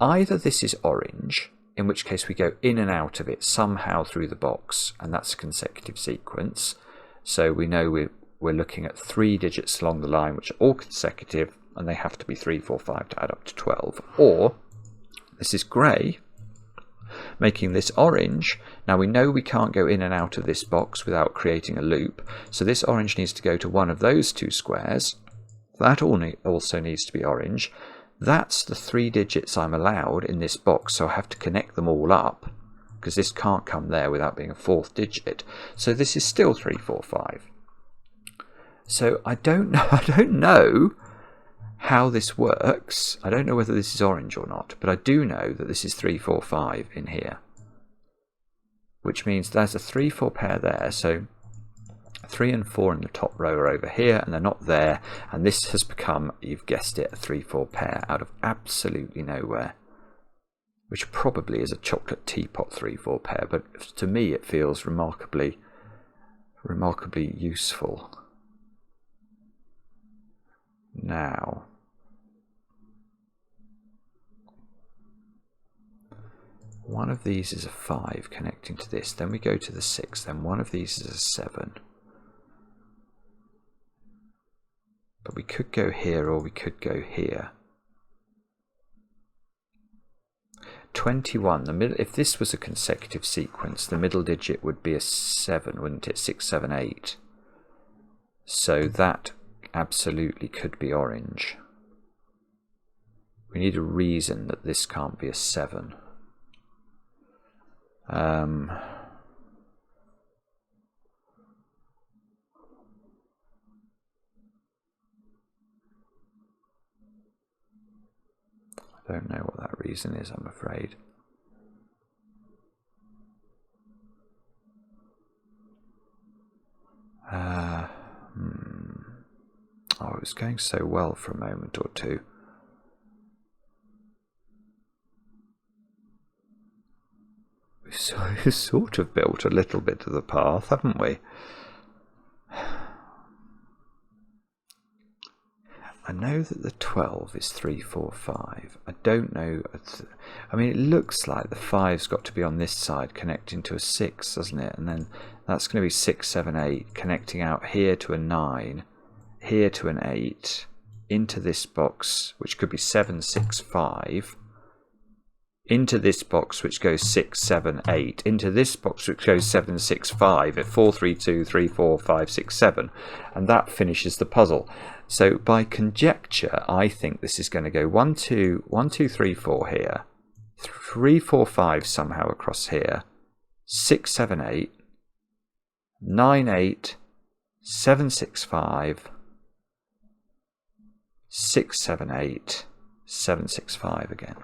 either this is orange, in which case we go in and out of it somehow through the box, and that's a consecutive sequence. So we know we're looking at 3 digits along the line, which are all consecutive, and they have to be 3, 4, 5 to add up to 12. Or this is grey, making this orange. Now we know we can't go in and out of this box without creating a loop, so this orange needs to go to one of those 2 squares. That also needs to be orange. That's the 3 digits I'm allowed in this box, so I have to connect them all up, because this can't come there without being a 4th digit. So this is still 3, 4, 5. So I don't know how this works. I don't know whether this is orange or not, but I do know that this is 3, 4, 5 in here, which means there's a 3, 4 pair there. So 3 and 4 in the top row are over here, and they're not there, and this has become, you've guessed it, a 3, 4 pair out of absolutely nowhere, which probably is a chocolate teapot 3, 4 pair, but to me it feels remarkably useful. Now, one of these is a 5 connecting to this, then we go to the 6, then one of these is a 7. But we could go here or we could go here. 21, the middle, if this was a consecutive sequence, the middle digit would be a 7, wouldn't it? 6, 7, 8. So that absolutely could be orange. We need a reason that this can't be a 7. I don't know what that reason is, I'm afraid. Oh, it was going so well for a moment or two. We've sort of built a little bit of the path, haven't we? I know that the 12 is 3, 4, 5. I don't know. I mean, it looks like the 5's got to be on this side connecting to a 6, doesn't it? And then that's going to be 6, 7, 8 connecting out here to a 9, here to an 8, into this box, which could be 7, 6, 5, into this box which goes 6, 7, 8, into this box which goes 7, 6, 5, at 4, 3, 2, 3, 4, 5, 6, 7, and that finishes the puzzle. So by conjecture, I think this is going to go 1, 2, 1, 2, 3, 4 here, 3, 4, 5 somehow across here, 678 98 765 678 765 again.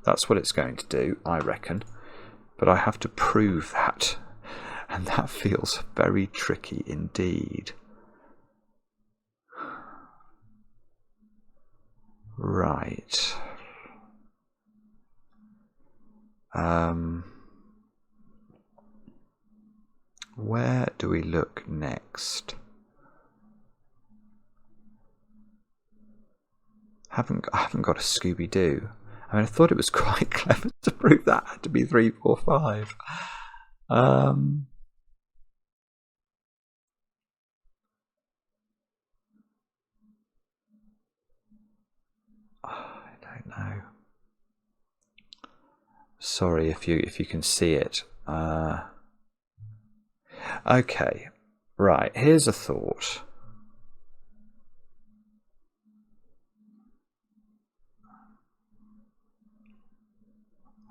That's what it's going to do, I reckon. But I have to prove that. And that feels very tricky indeed. Right. Where do we look next? I haven't got a Scooby-Doo. I mean, I thought it was quite clever to prove that had to be 3, 4, 5. I don't know. Sorry if you can see it. Okay, right. Here's a thought.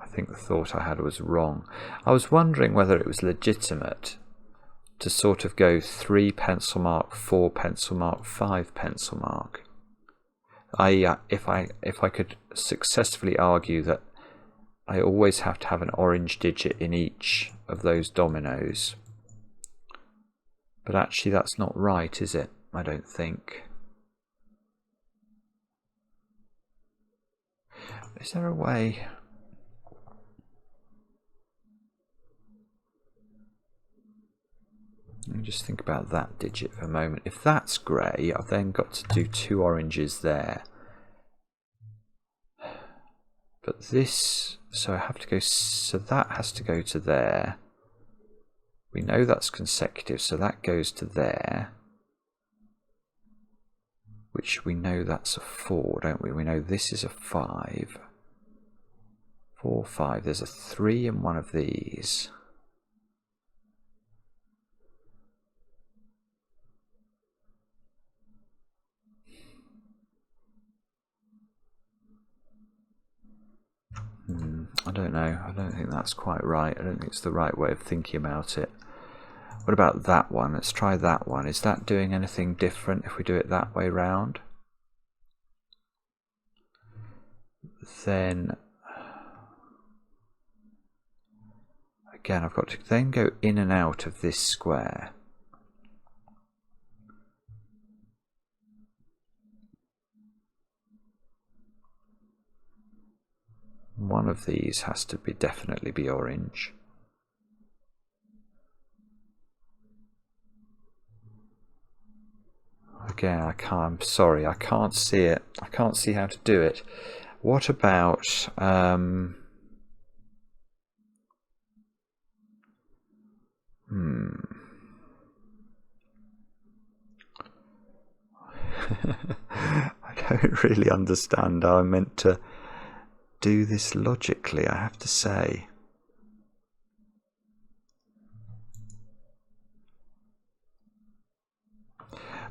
I think the thought I had was wrong. I was wondering whether it was legitimate to sort of go 3 pencil mark, 4 pencil mark, 5 pencil mark. If I could successfully argue that I always have to have an orange digit in each of those dominoes. But actually that's not right, is it? I don't think. Is there a way? Let me just think about that digit for a moment. If that's grey, I've then got to do 2 oranges there. But this, so I have to go, so that has to go to there. We know that's consecutive, so that goes to there. Which we know that's a 4, don't we? We know this is a 5. 4, 5. There's a 3 in one of these. I don't know. I don't think that's quite right. I don't think it's the right way of thinking about it. What about that one? Let's try that one. Is that doing anything different if we do it that way round? Then again, I've got to then go in and out of this square. One of these has to be definitely be orange. Again, I can't. I'm sorry, I can't see it. I can't see how to do it. What about I don't really understand how I'm meant to do this logically, I have to say.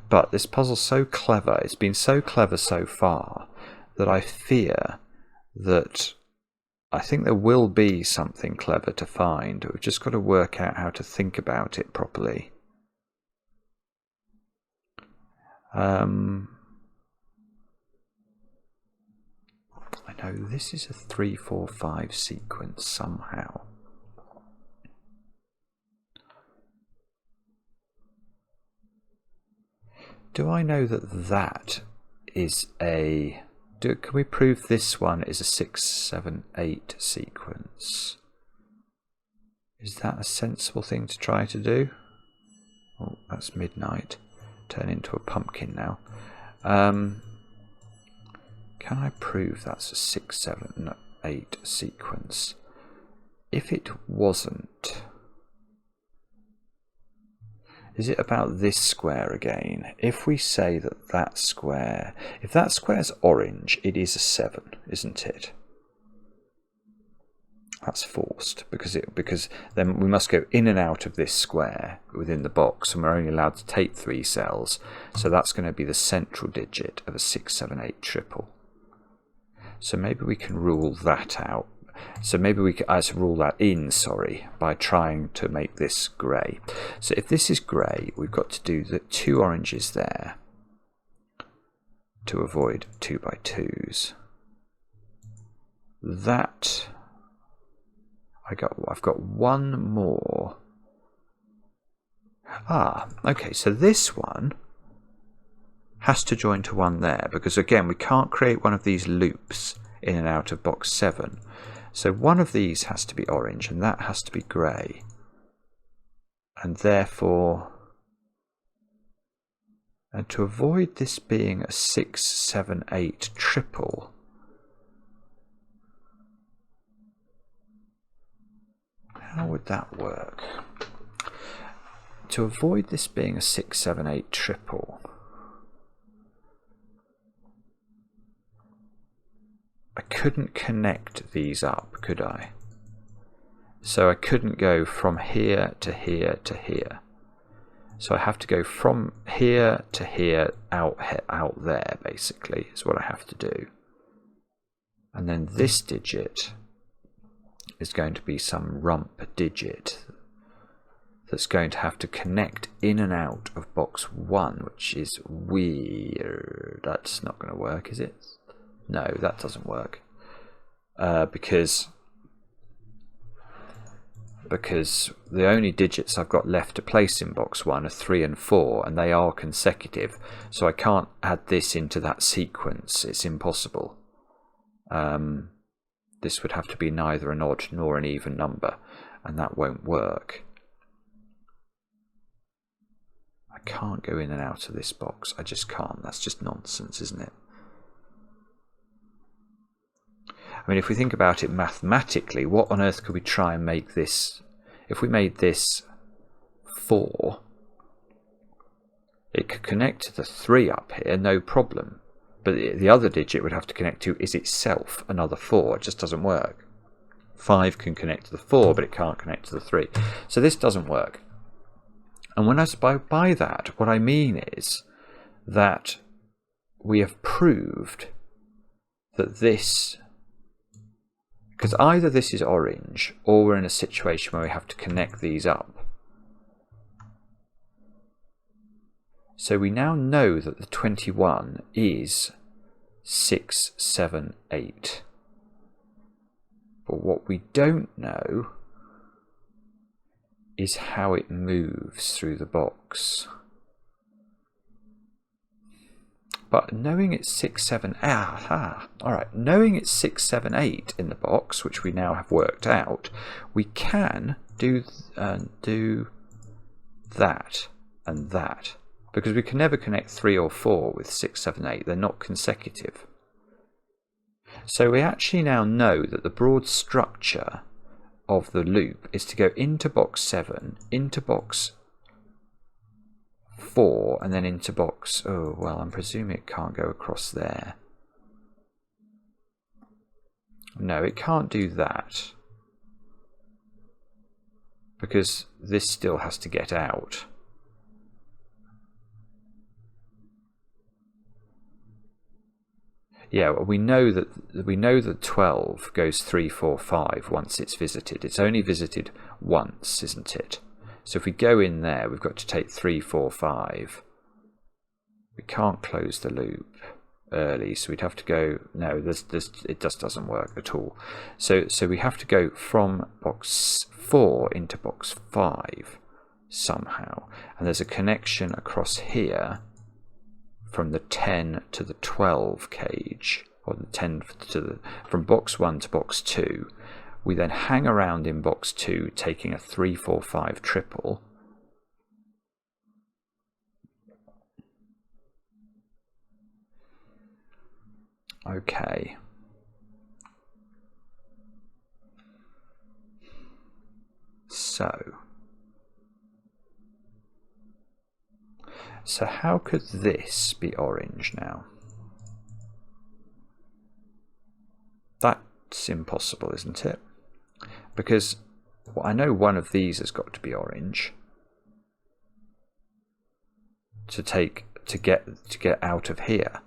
But this puzzle's so clever, it's been so clever so far, that I fear that I think there will be something clever to find. We've just got to work out how to think about it properly. I know this is a 3, 4, 5 sequence somehow. Do I know that that is a... can we prove this one is a 6, 7, 8 sequence? Is that a sensible thing to try to do? Oh, that's midnight. Turn into a pumpkin now. Can I prove that's a 6, 7, 8 sequence? If it wasn't... is it about this square again? If we say that that square... if that square's orange, it is a 7, isn't it? That's forced, because then we must go in and out of this square within the box, and we're only allowed to take 3 cells. So that's going to be the central digit of a 6, 7, 8 triple. So maybe we can rule that out. So maybe we could rule that in, sorry, by trying to make this grey. So if this is grey, we've got to do the 2 oranges there to avoid 2x2s. That I've got one more. Okay, so this one has to join to one there, because again we can't create one of these loops in and out of box 7. So one of these has to be orange and that has to be grey. And therefore, and to avoid this being a 6, 7, 8 triple, how would that work? To avoid this being a 6, 7, 8 triple, I couldn't connect these up, could I? So I couldn't go from here to here to here. So I have to go from here to here, out there, basically, is what I have to do. And then this digit is going to be some rump digit that's going to have to connect in and out of box 1, which is weird. That's not going to work, is it? No, that doesn't work. Because the only digits I've got left to place in box 1 are 3 and 4, and they are consecutive, so I can't add this into that sequence. It's impossible. This would have to be neither an odd nor an even number, and that won't work. I can't go in and out of this box. I just can't. That's just nonsense, isn't it? I mean, if we think about it mathematically, what on earth could we try and make this? If we made this 4, it could connect to the 3 up here, no problem. But the other digit would have to connect to is itself another 4. It just doesn't work. 5 can connect to the 4, but it can't connect to the 3. So this doesn't work. And when by that, what I mean is that we have proved that this, because either this is orange or we're in a situation where we have to connect these up. So we now know that the 21 is 6, 7, 8. But what we don't know is how it moves through the box. But knowing it's 6, 7, alright, knowing it's 6, 7, 8 in the box, which we now have worked out, we can do that and that. Because we can never connect 3 or 4 with 6, 7, 8. They're not consecutive. So we actually now know that the broad structure of the loop is to go into box 7, into box 4, and then into box... Oh, well, I'm presuming it can't go across there. No, it can't do that. Because this still has to get out. Yeah, well, we know that 12 goes 3, 4, 5 once it's visited. It's only visited once, isn't it? So if we go in there, we've got to take 3, 4, 5. We can't close the loop early, so we'd have to go... No, it just doesn't work at all. So we have to go from box 4 into box 5 somehow. And there's a connection across here from the 10 to the 12 cage, or the 10 to the... From box 1 to box 2. We then hang around in box 2, taking a 3, 4, 5 triple. Okay. So how could this be orange now? That's impossible, isn't it? Because well, I know one of these has got to be orange to get out of here.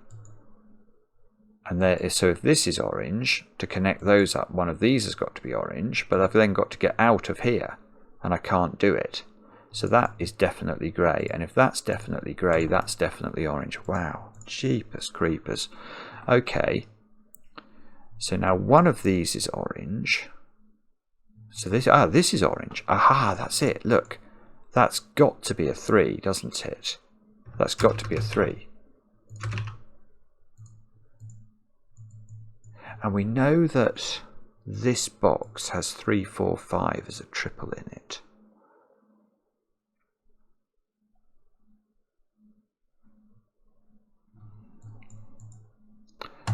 And there, so if this is orange, to connect those up, one of these has got to be orange, but I've then got to get out of here, and I can't do it. So that is definitely grey, and if that's definitely grey, that's definitely orange. Wow, jeepers creepers. Okay, so now one of these is orange. So this is orange. Aha, that's it. Look, that's got to be a 3, doesn't it? That's got to be a 3. And we know that this box has 3, 4, 5 as a triple in it.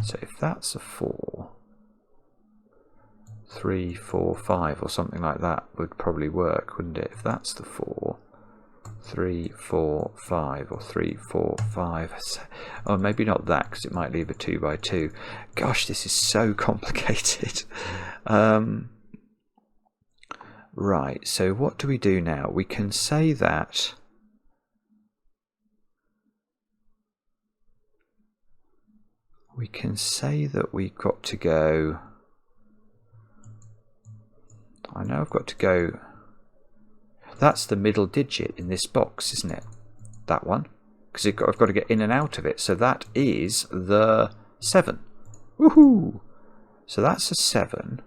So if that's a 4, 3, 4, 5 or something like that would probably work, wouldn't it? If that's the 4, 3, 4, 5 or 3, 4, 5. Oh, maybe not that because it might leave a 2 by 2. Gosh, this is so complicated. Right, so what do we do now? We can say that we've got to go. I know I've got to go. That's the middle digit in this box, isn't it? That one. Because I've got to get in and out of it. So that is the 7. Woohoo! So that's a 7.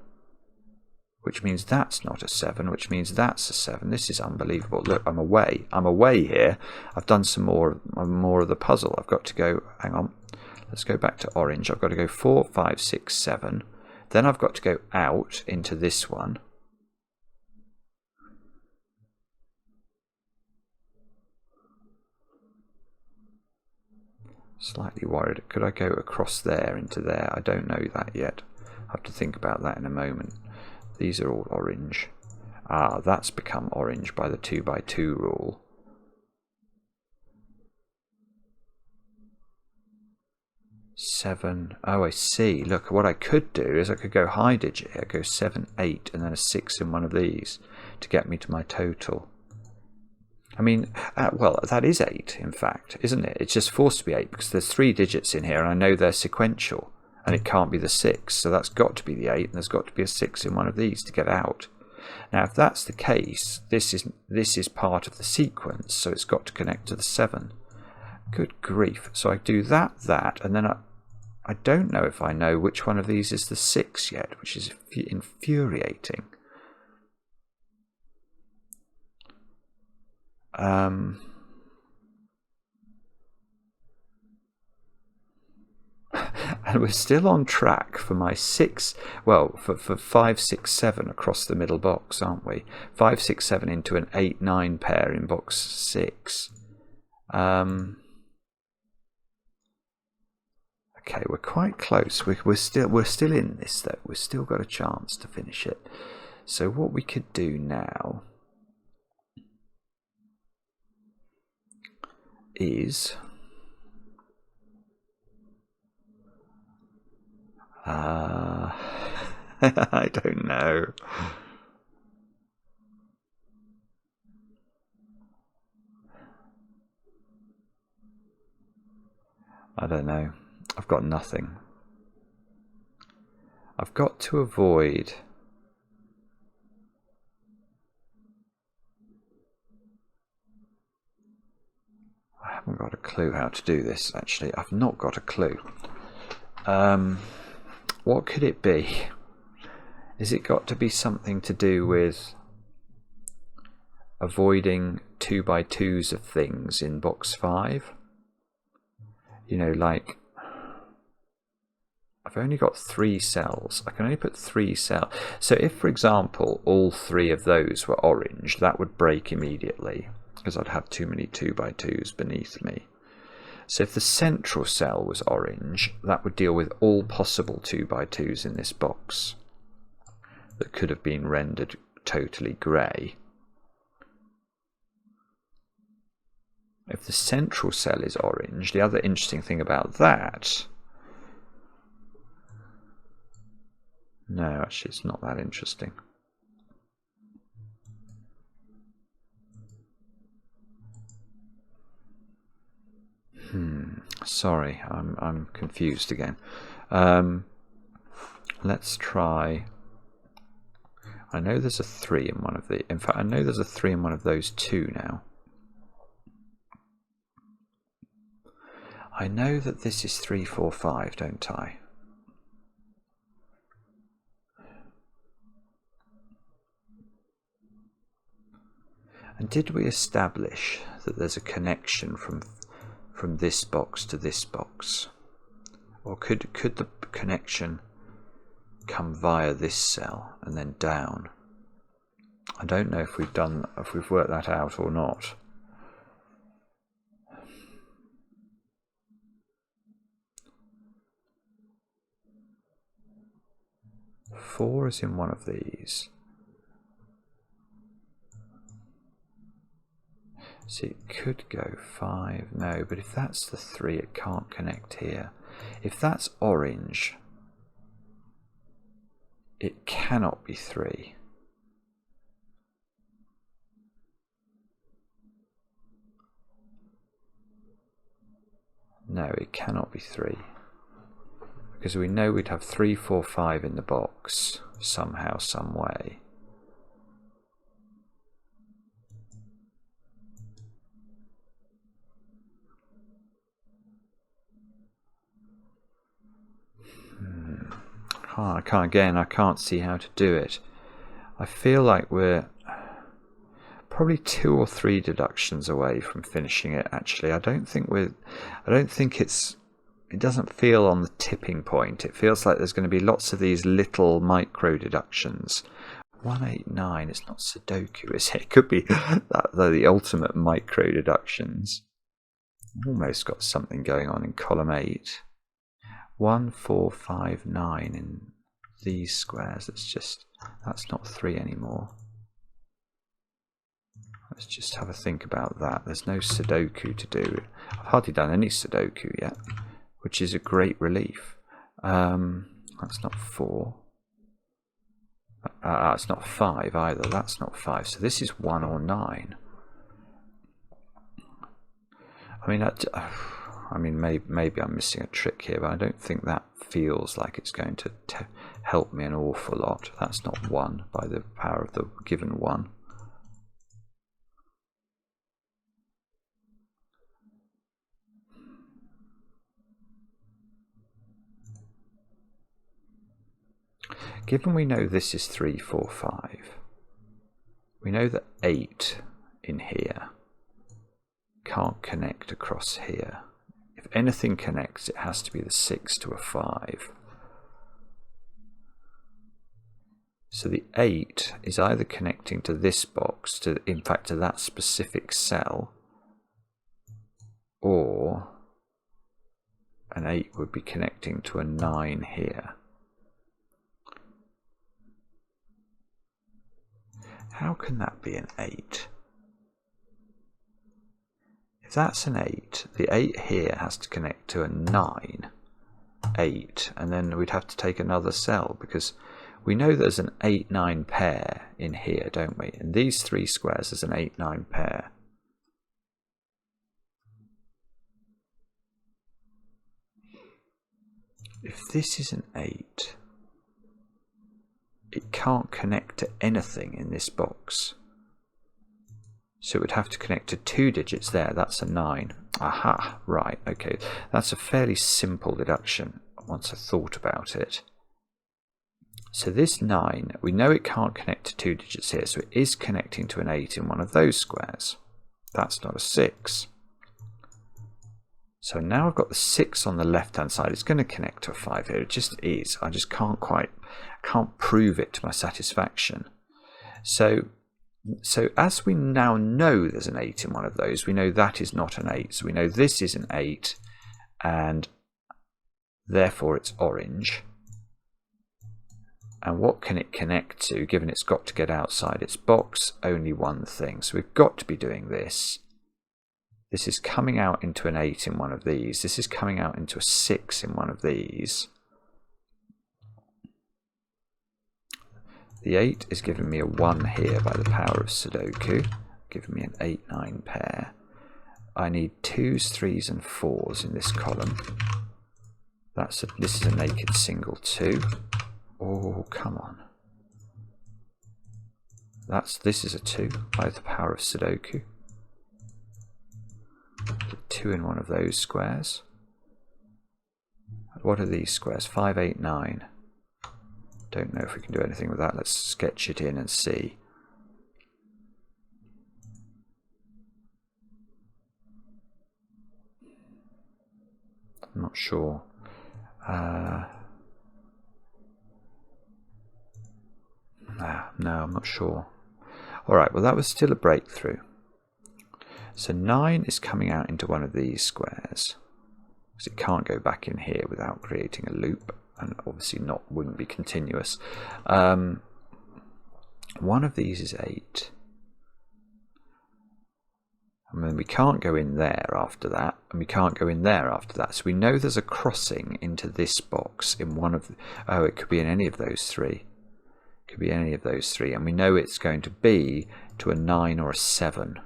Which means that's not a 7. Which means that's a 7. This is unbelievable. Look, I'm away. I'm away here. I've done some more of the puzzle. I've got to go. Hang on. Let's go back to orange. I've got to go 4, 5, 6, 7. Then I've got to go out into this one. Slightly worried. Could I go across there into there? I don't know that yet. I have to think about that in a moment. These are all orange. Ah, that's become orange by the 2 by 2 rule. Seven. Oh, I see. Look, what I could do is I could go high digit here. Go 7, 8, and then a 6 in one of these to get me to my total. I mean, well, that is 8, in fact, isn't it? It's just forced to be 8 because there's 3 digits in here, and I know they're sequential, and it can't be the 6, so that's got to be the 8, and there's got to be a 6 in one of these to get out. Now, if that's the case, this is part of the sequence, so it's got to connect to the 7. Good grief. So I do that, and then I don't know if I know which one of these is the 6 yet, which is infuriating. And we're still on track for my 6, well, for 5, 6, 7 across the middle box, aren't we? 5, 6, 7 into an 8, 9 pair in box 6. Okay, we're quite close. We're still in this though. We've still got a chance to finish it. So what we could do now is I don't know. I don't know. I've got nothing. I've got to avoid. I haven't got a clue how to do this, actually. I've not got a clue. What could it be? Is it got to be something to do with avoiding 2 by 2s of things in box 5? You know, like, I've only got 3 cells. I can only put 3 cells. So if, for example, all 3 of those were orange, that would break immediately because I'd have too many 2 by 2s beneath me. So if the central cell was orange, that would deal with all possible 2 by 2s in this box that could have been rendered totally grey. If the central cell is orange, the other interesting thing about that... No, actually it's not that interesting. Sorry, I'm confused again. Let's try. I know there's a 3 in one of the. In fact, I know there's a 3 in one of those two now. I know that this is 3, 4, 5, don't I? And did we establish that there's a connection from this box to this box? Or could the connection come via this cell and then down? I don't know if we've worked that out or not. Four is in one of these. So it could go 5, no, but if that's the 3, it can't connect here. If that's orange, it cannot be 3. No, it cannot be 3. Because we know we'd have 3, 4, 5 in the box, somehow, some way. I can't see how to do it. I feel like we're probably 2 or 3 deductions away from finishing it, actually. I don't think it doesn't feel on the tipping point. It feels like there's going to be lots of these little micro deductions. 189 is not Sudoku, is it? It could be the ultimate micro deductions. Almost got something going on in column 8. 1, 4, 5, 9 in these squares. That's not 3 anymore. Let's just have a think about that. There's no Sudoku to do. I've hardly done any Sudoku yet, which is a great relief. That's not 4. It's not 5 either. That's not 5. So this is 1 or 9. I mean, maybe I'm missing a trick here, but I don't think that feels like it's going to help me an awful lot. That's not 1 by the power of the given 1. Given we know this is 3, 4, 5, we know that 8 in here can't connect across here. If anything connects, it has to be the 6 to a 5. So the 8 is either connecting to this box, in fact to that specific cell, or an 8 would be connecting to a 9 here. How can that be an 8? If that's an 8, the 8 here has to connect to a 9, 8, and then we'd have to take another cell, because we know there's an 8-9 pair in here, don't we? In these 3 squares there's an 8-9 pair. If this is an 8, it can't connect to anything in this box. So it would have to connect to 2 digits there. That's a 9. Aha, right, okay. That's a fairly simple deduction once I thought about it. So this 9, we know it can't connect to 2 digits here, so it is connecting to an 8 in one of those squares. That's not a 6. So now I've got the 6 on the left hand side. It's going to connect to a 5 here. It just is. I just can't prove it to my satisfaction. So as we now know there's an 8 in one of those, we know that is not an 8. So we know this is an 8, and therefore it's orange. And what can it connect to, given it's got to get outside its box? Only one thing. So we've got to be doing this. This is coming out into an 8 in one of these. This is coming out into a 6 in one of these. The 8 is giving me a 1 here by the power of Sudoku, giving me an 8-9 pair. I need 2s, 3s and 4s in this column. This is a naked single 2. Oh, come on. This is a 2 by the power of Sudoku. 2 in one of those squares. What are these squares? 5, 8, 9. Don't know if we can do anything with that. Let's sketch it in and see. I'm not sure. No, I'm not sure. Alright, well that was still a breakthrough. So 9 is coming out into one of these squares. Because it can't go back in here without creating a loop. And obviously wouldn't be continuous. One of these is 8. And then we can't go in there after that, and we can't go in there after that. So we know there's a crossing into this box in one of the, oh, it could be in any of those 3. Could be any of those 3, and we know it's going to be to a 9 or a 7.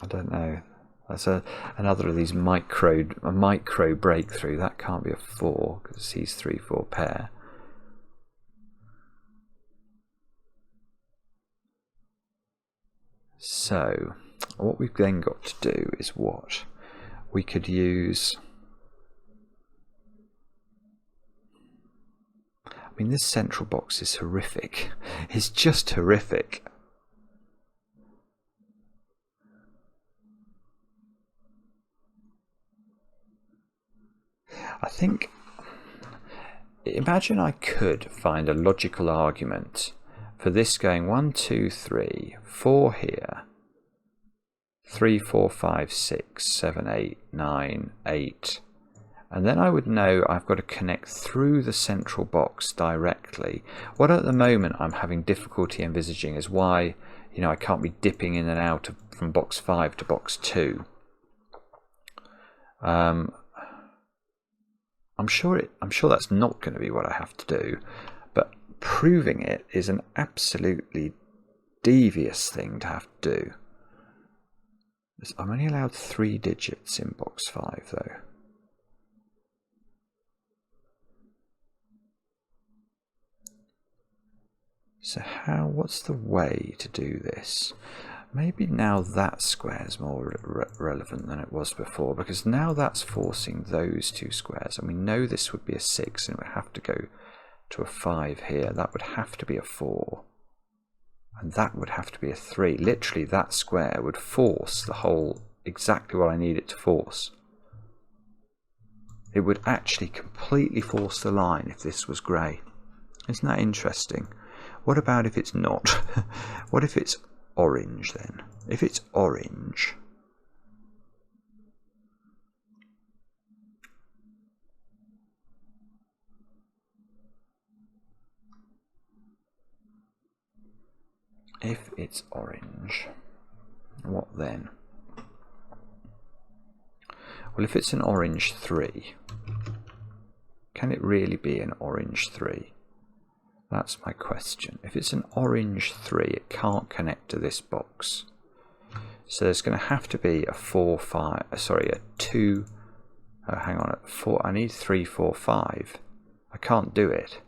I don't know. That's another of these micro breakthrough. That can't be a 4 because he's 3, 4 pair. So what we've then got to do is what we could use. I mean, this central box is horrific. It's just horrific. I think, imagine I could find a logical argument for this going 1, 2, 3, 4 here, 3, 4, 5, 6, 7, 8, 9, 8, and then I would know I've got to connect through the central box directly. What at the moment I'm having difficulty envisaging is why, you know, I can't be dipping in and out from box 5 to box 2. I'm sure that's not going to be what I have to do, but proving it is an absolutely devious thing to have to do. I'm only allowed 3 digits in box 5 though. So what's the way to do this? Maybe now that square is more relevant than it was before, because now that's forcing those 2 squares, and we know this would be a 6 and it would have to go to a 5 here. That would have to be a 4, and that would have to be a 3. Literally that square would force the whole, exactly what I need it to force. It would actually completely force the line if this was grey. Isn't that interesting? What about if it's not? What if it's orange then? If it's orange, what then? Well, if it's an orange 3, can it really be an orange 3? That's my question. If it's an orange 3, it can't connect to this box. So there's going to have to be a 4, 5, sorry, a 2, hang on, a 4, I need 3, 4, 5. I can't do it.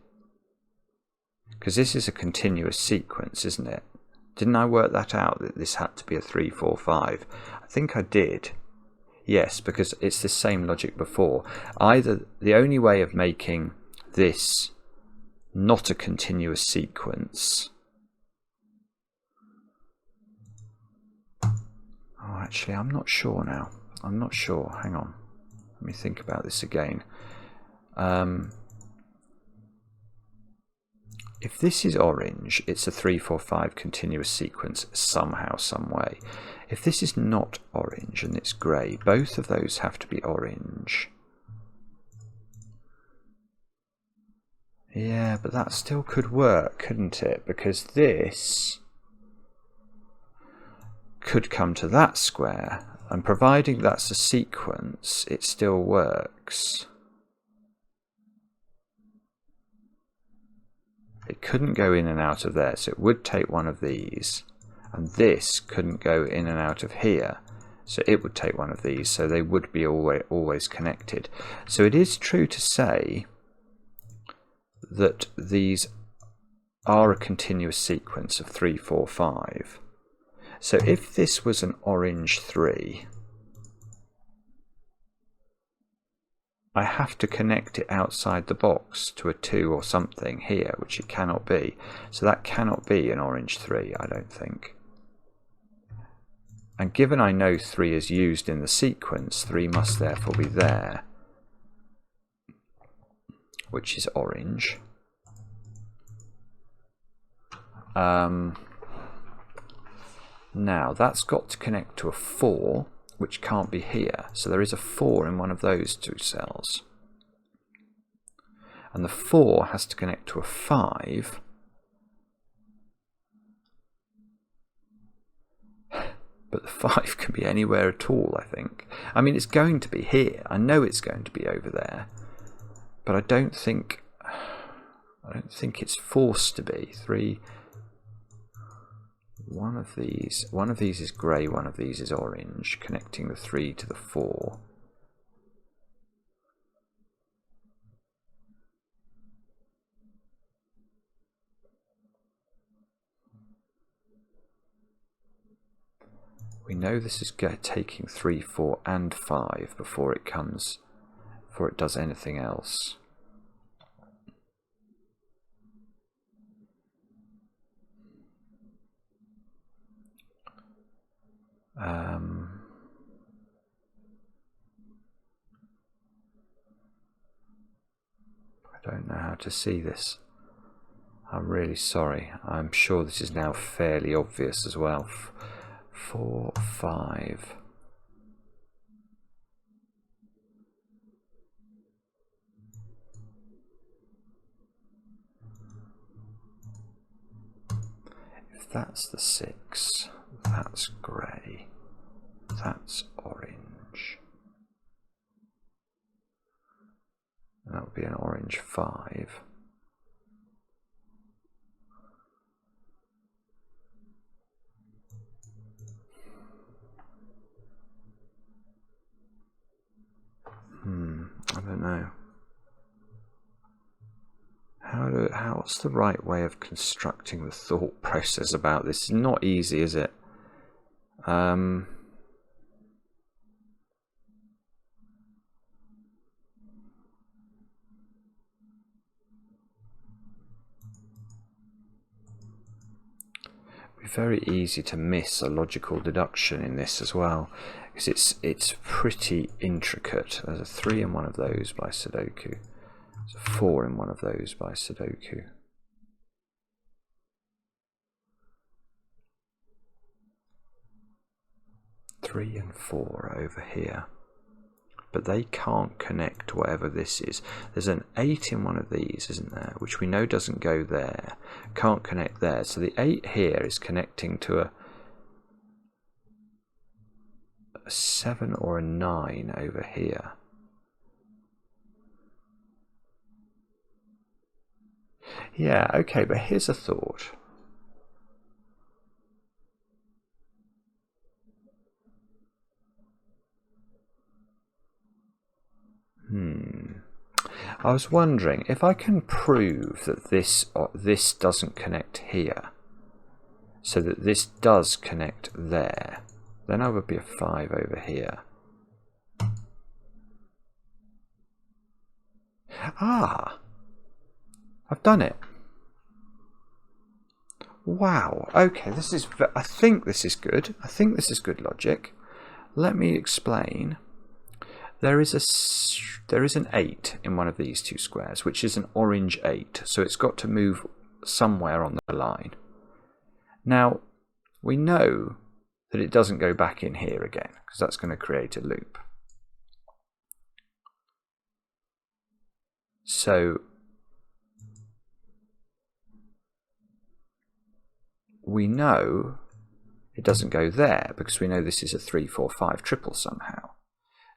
Because this is a continuous sequence, isn't it? Didn't I work that out, that this had to be a 3, 4, 5? I think I did. Yes, because it's the same logic before. Either the only way of making this not a continuous sequence. Oh, actually, I'm not sure now. I'm not sure. Hang on. Let me think about this again. If this is orange, it's a 3, 4, 5 continuous sequence somehow, some way. If this is not orange and it's grey, both of those have to be orange. Yeah, but that still could work, couldn't it? Because this... could come to that square, and providing that's a sequence, it still works. It couldn't go in and out of there, so it would take one of these, and this couldn't go in and out of here, so it would take one of these, so they would be always connected. So it is true to say that these are a continuous sequence of 3, 4, 5. So if this was an orange 3, I have to connect it outside the box to a 2 or something here, which it cannot be. So that cannot be an orange 3, I don't think. And given I know 3 is used in the sequence, 3 must therefore be there, which is orange. Now that's got to connect to a 4, which can't be here, so there is a 4 in one of those two cells, and the 4 has to connect to a 5, but the 5 can be anywhere at all, I think. I mean, it's going to be here, I know it's going to be over there, but I don't think it's forced to be. 3, one of these is grey, one of these is orange, connecting the 3 to the 4. We know this is taking 3, 4 and 5 before it does anything else. I don't know how to see this. I'm really sorry. I'm sure this is now fairly obvious as well. 4, 5. If that's the 6, that's grey, that's orange. And that would be an orange 5. I don't know. What's the right way of constructing the thought process about this? It's not easy, is it? Very easy to miss a logical deduction in this as well, because it's pretty intricate. There's a 3 in one of those by Sudoku. There's a 4 in one of those by Sudoku. Three and 4 over here, but they can't connect whatever this is. There's an 8 in one of these, isn't there, which we know doesn't go there, can't connect there, so the 8 here is connecting to a 7 or a 9 over here. Yeah, okay, but here's a thought. I was wondering if I can prove that this doesn't connect here, so that this does connect there, then I would be a 5 over here. Ah, I've done it. Wow. Okay, I think this is good. I think this is good logic. Let me explain. There is an 8 in one of these two squares, which is an orange 8, so it's got to move somewhere on the line. Now, we know that it doesn't go back in here again, because that's going to create a loop. So we know It doesn't go there because we know this is a 3, 4, 5 triple somehow.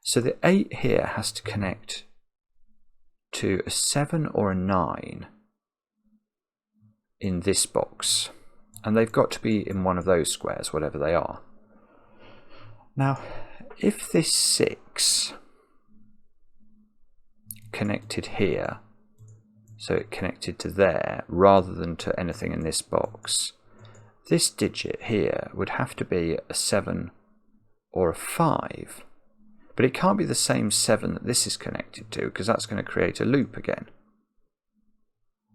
So the 8 here has to connect to a 7 or a 9 in this box. And they've got to be in one of those squares, whatever they are. Now, if this 6 connected here, so it connected to there rather than to anything in this box, this digit here would have to be a 7 or a 5, but it can't be the same 7 that this is connected to because that's going to create a loop again.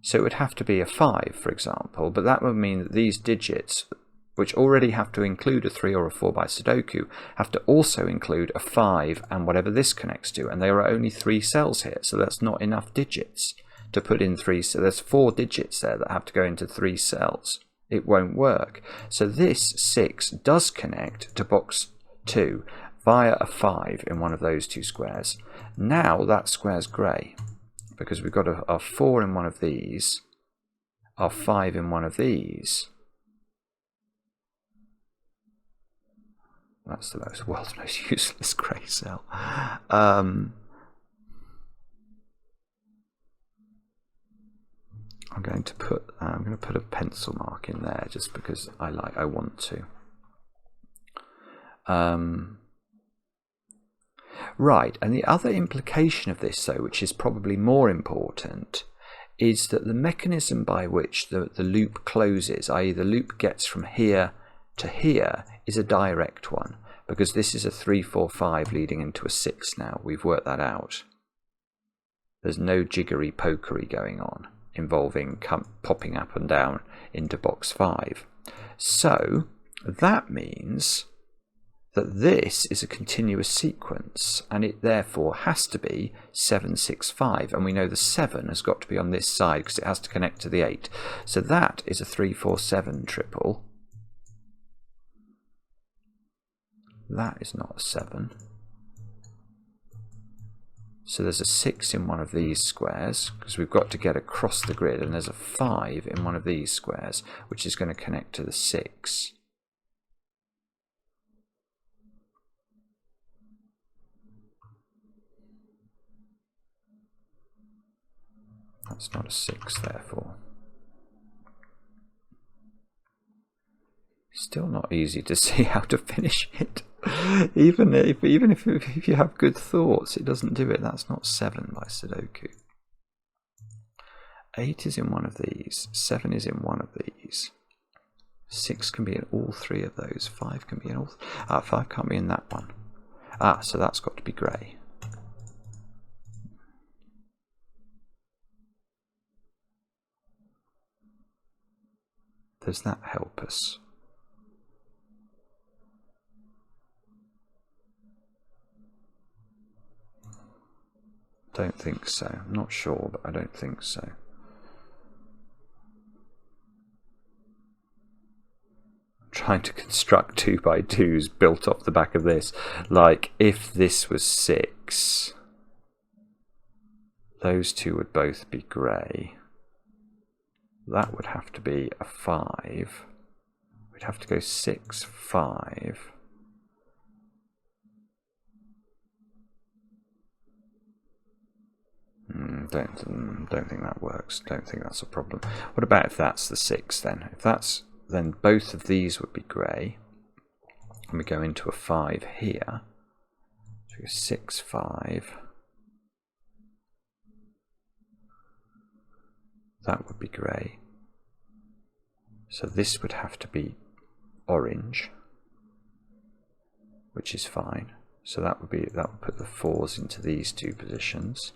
So it would have to be a 5, for example, but that would mean that these digits, which already have to include a 3 or a 4 by Sudoku, have to also include a 5 and whatever this connects to, and there are only 3 cells here, so that's not enough digits to put in 3, so there's 4 digits there that have to go into 3 cells. It won't work. So this 6 does connect to box 2 via a 5 in one of those 2 squares. Now that square's grey because we've got a 4 in one of these, our 5 in one of these. That's the world's most useless grey cell. I'm going to put a pencil mark in there just because I want to. Right, and the other implication of this, though, which is probably more important, is that the mechanism by which the loop closes, i.e. the loop gets from here to here, is a direct one, because this is a 3, 4, 5 leading into a 6 now. We've worked that out. There's no jiggery pokery going on involving popping up and down into box 5. So that means that this is a continuous sequence, and it therefore has to be 7, 6, 5, and we know the 7 has got to be on this side because it has to connect to the 8. So that is a 3, 4, 7 triple. That is not a 7. So there's a 6 in one of these squares because we've got to get across the grid, and there's a 5 in one of these squares which is going to connect to the 6. That's not a 6, therefore. Still not easy to see how to finish it. Even if you have good thoughts, it doesn't do it. That's not 7 by Sudoku. 8 is in one of these. 7 is in one of these. 6 can be in all 3 of those. 5 can be in all. 5 can't be in that one. So that's got to be grey. Does that help us? Don't think so. I'm not sure, but I don't think so. I'm trying to construct 2 by 2s built off the back of this. Like, if this was 6, those 2 would both be grey. That would have to be a 5. We'd have to go 6, 5. Don't think that works. Don't think that's a problem. What about if that's the 6 then? If that's, then both of these would be grey. And we go into a 5 here. So 6, 5. That would be grey. So this would have to be orange, which is fine. So that would put the 4s into these 2 positions.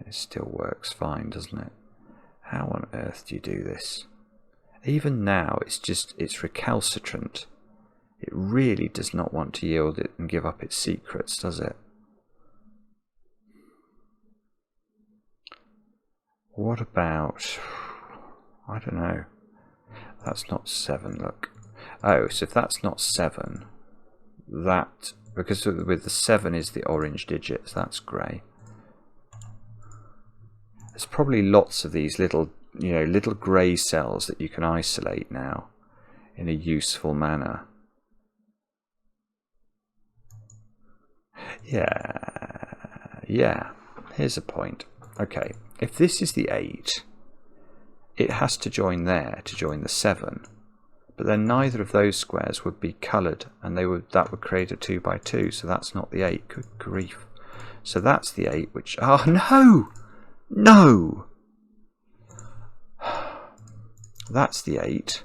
It still works fine, doesn't it? How on earth do you do this? Even now, it's recalcitrant. It really does not want to yield it and give up its secrets, does it? What about, I don't know. That's not 7, look. Oh, so if that's not 7, that, because with the 7 is the orange digits, that's grey. There's probably lots of these little grey cells that you can isolate now in a useful manner. Yeah, here's a point. Okay, if this is the 8, it has to join there to join the 7, but then neither of those squares would be coloured, and that would create a 2 by 2, so that's not the 8. Good grief. So that's the 8, which... Oh, no! No! That's the 8.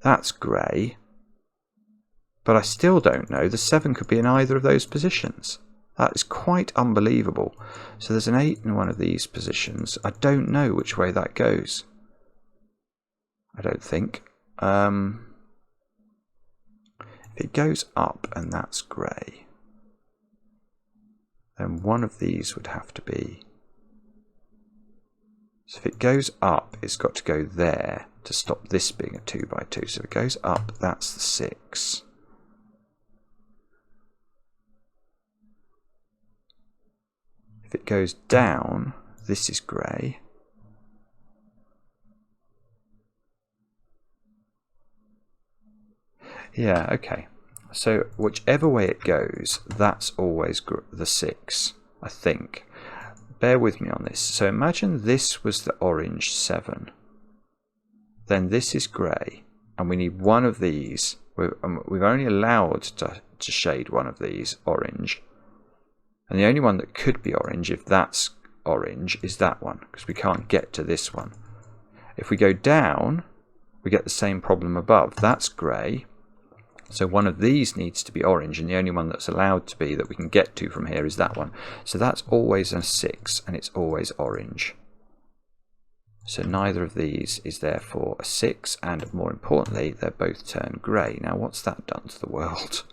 That's grey. But I still don't know. The 7 could be in either of those positions. That is quite unbelievable. So there's an 8 in one of these positions. I don't know which way that goes. I don't think. If it goes up and that's grey, then one of these would have to be... So if it goes up, it's got to go there to stop this being a 2 by 2. So if it goes up, that's the 6. If it goes down, this is grey. Yeah, okay. So whichever way it goes, that's always the 6, I think. Bear with me on this. So imagine this was the orange 7. Then this is grey, and we need one of these. We've only allowed to shade one of these orange. And the only one that could be orange, if that's orange, is that one, because we can't get to this one. If we go down, we get the same problem above. That's grey. So one of these needs to be orange, and the only one that's allowed to be that we can get to from here is that one. So that's always a 6, and it's always orange. So neither of these is therefore a 6, and more importantly, they're both turned grey. Now what's that done to the world?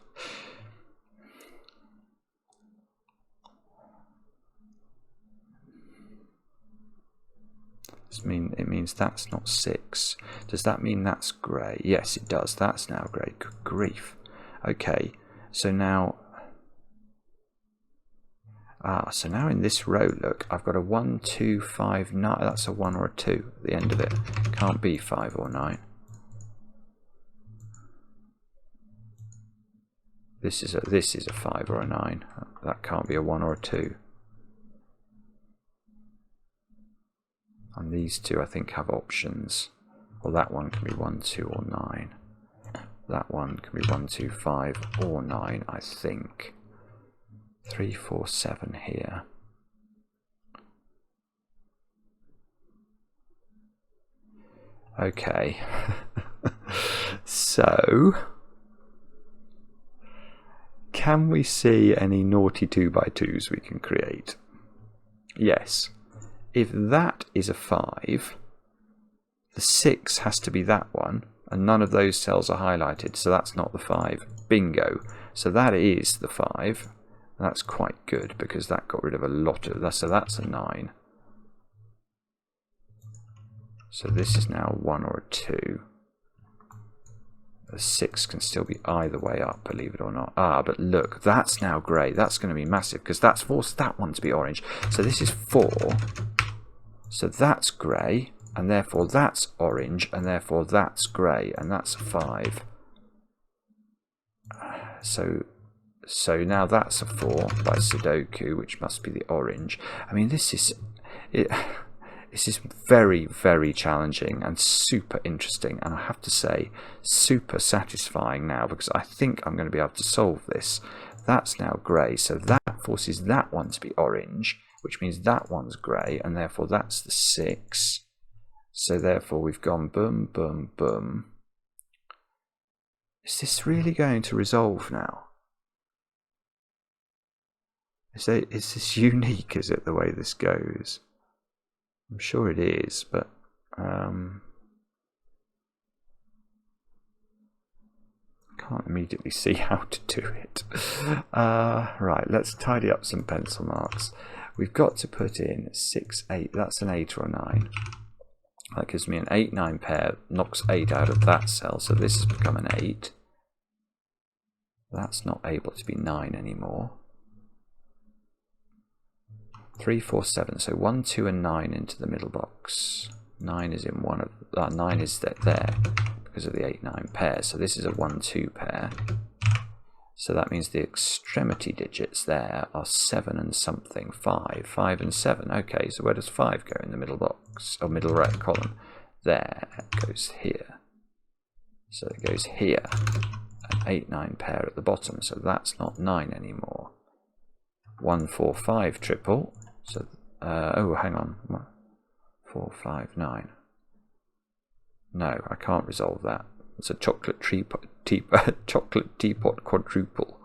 It means that's not 6. Does that mean that's grey? Yes, it does. That's now grey. Good grief. Okay, so now... so now in this row, look, I've got a 1, 2, 5, 9. That's a 1 or a 2 at the end of it. Can't be 5 or 9. This is a 5 or a 9. That can't be a 1 or a 2. And these two, I think, have options. Well, that one can be 1, 2, or 9. That one can be 1, 2, 5, or 9, I think. 3, 4, 7 here. Okay. So, can we see any naughty 2 by 2s we can create? Yes. If that is a 5, the 6 has to be that one, and none of those cells are highlighted, so that's not the 5. Bingo. So that is the 5. That's quite good, because that got rid of a lot of that. So that's a 9. So this is now a 1 or a 2. A 6 can still be either way up, believe it or not. But look, that's now grey. That's going to be massive, because that's forced that one to be orange. So this is 4. So that's grey, and therefore that's orange, and therefore that's grey, and that's a 5. So now that's a 4 by Sudoku, which must be the orange. I mean, this is very, very challenging and super interesting, and I have to say, super satisfying now, because I think I'm going to be able to solve this. That's now grey, so that forces that one to be orange, which means that one's grey, and therefore that's the 6. So therefore we've gone boom, boom, boom. Is this really going to resolve now? Is this unique, is it, the way this goes? I'm sure it is, but can't immediately see how to do it. Right, let's tidy up some pencil marks. We've got to put in 6, 8. That's an 8 or a 9. That gives me an 8, 9 pair. Knocks 8 out of that cell, so this has become an 8. That's not able to be 9 anymore. 3, 4, 7. So 1, 2, and 9 into the middle box. 9 is in one of 9 is there because because of the 8-9 pair. So this is a 1-2 pair. So that means the extremity digits there are 7 and something, 5, 5 and 7. Okay, so where does 5 go in the middle box, or middle right column? There, it goes here. So it goes here, an 8-9 pair at the bottom, so that's not 9 anymore. 1, 4, 5 triple, so, oh, hang on, 4, 5, 9. No, I can't resolve that. It's a chocolate teapot quadruple.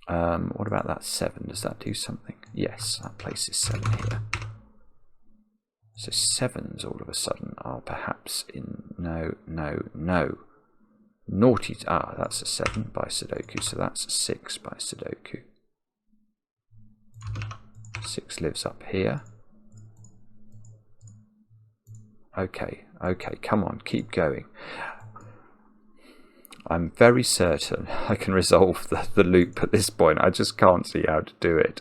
What about that 7? Does that do something? Yes, that places 7 here. So 7s all of a sudden are perhaps in... No. Naughty... Ah, that's a 7 by Sudoku, so that's a 6 by Sudoku. 6 lives up here. Okay, come on, keep going. I'm very certain I can resolve the loop at this point. I just can't see how to do it.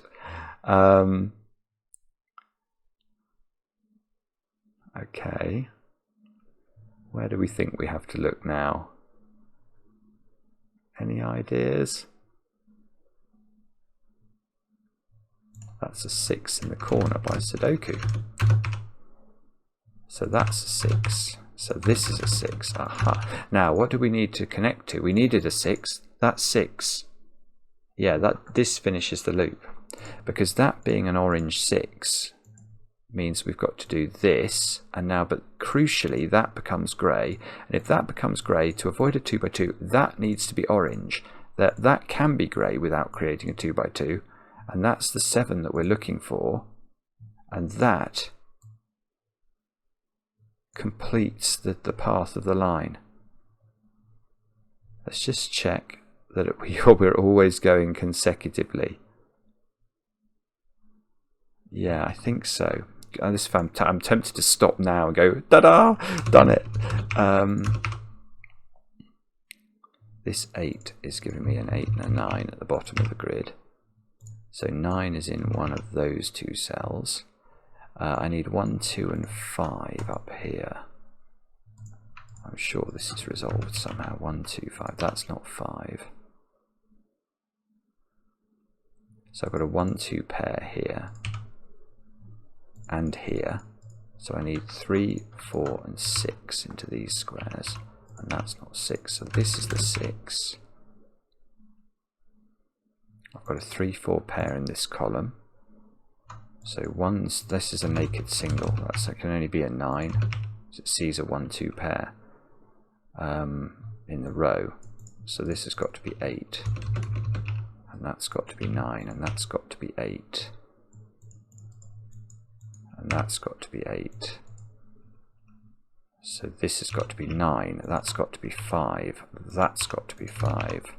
Okay. Where do we think we have to look now? Any ideas? That's a 6 in the corner by Sudoku. So that's a 6. So this is a 6. Aha. Now, what do we need to connect to? We needed a 6. That's 6. Yeah, this finishes the loop. Because that being an orange 6 means we've got to do this. And now, but crucially, that becomes grey. And if that becomes grey, to avoid a 2x2, that needs to be orange. That can be grey without creating a 2x2. And that's the 7 that we're looking for. And that completes the path of the line. Let's just check that we're always going consecutively. Yeah, I think so. I'm tempted to stop now and go, ta-da, done it. This 8 is giving me an 8 and a 9 at the bottom of the grid. So 9 is in one of those two cells. I need 1, 2 and 5 up here. I'm sure this is resolved somehow. 1, 2, 5. That's not 5. So I've got a 1, 2 pair here and here. So I need 3, 4 and 6 into these squares. And that's not 6. So this is the 6. I've got a 3, 4 pair in this column. So this is a naked single. That can only be a 9. So it sees a 1, 2 pair in the row. So this has got to be 8. And that's got to be 9. And that's got to be 8. And that's got to be 8. So this has got to be 9. That's got to be 5. That's got to be 5.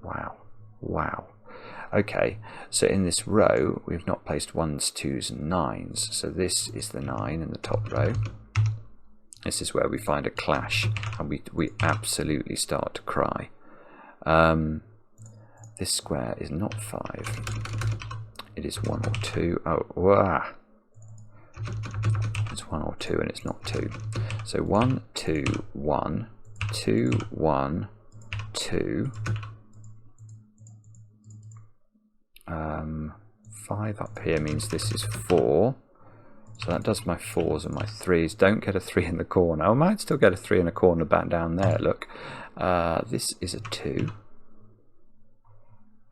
Wow. Wow. Okay, so in this row, we've not placed 1s, 2s and 9s. So this is the 9 in the top row. This is where we find a clash and we absolutely start to cry. This square is not 5. It is 1 or 2. Oh, wow. It's 1 or 2 and it's not 2. So 1, 2, 1, 2, 1, 2. 5 up here means this is 4. So that does my 4s and my 3s. Don't get a 3 in the corner. I might still get a 3 in the corner back down there, look. This is a 2.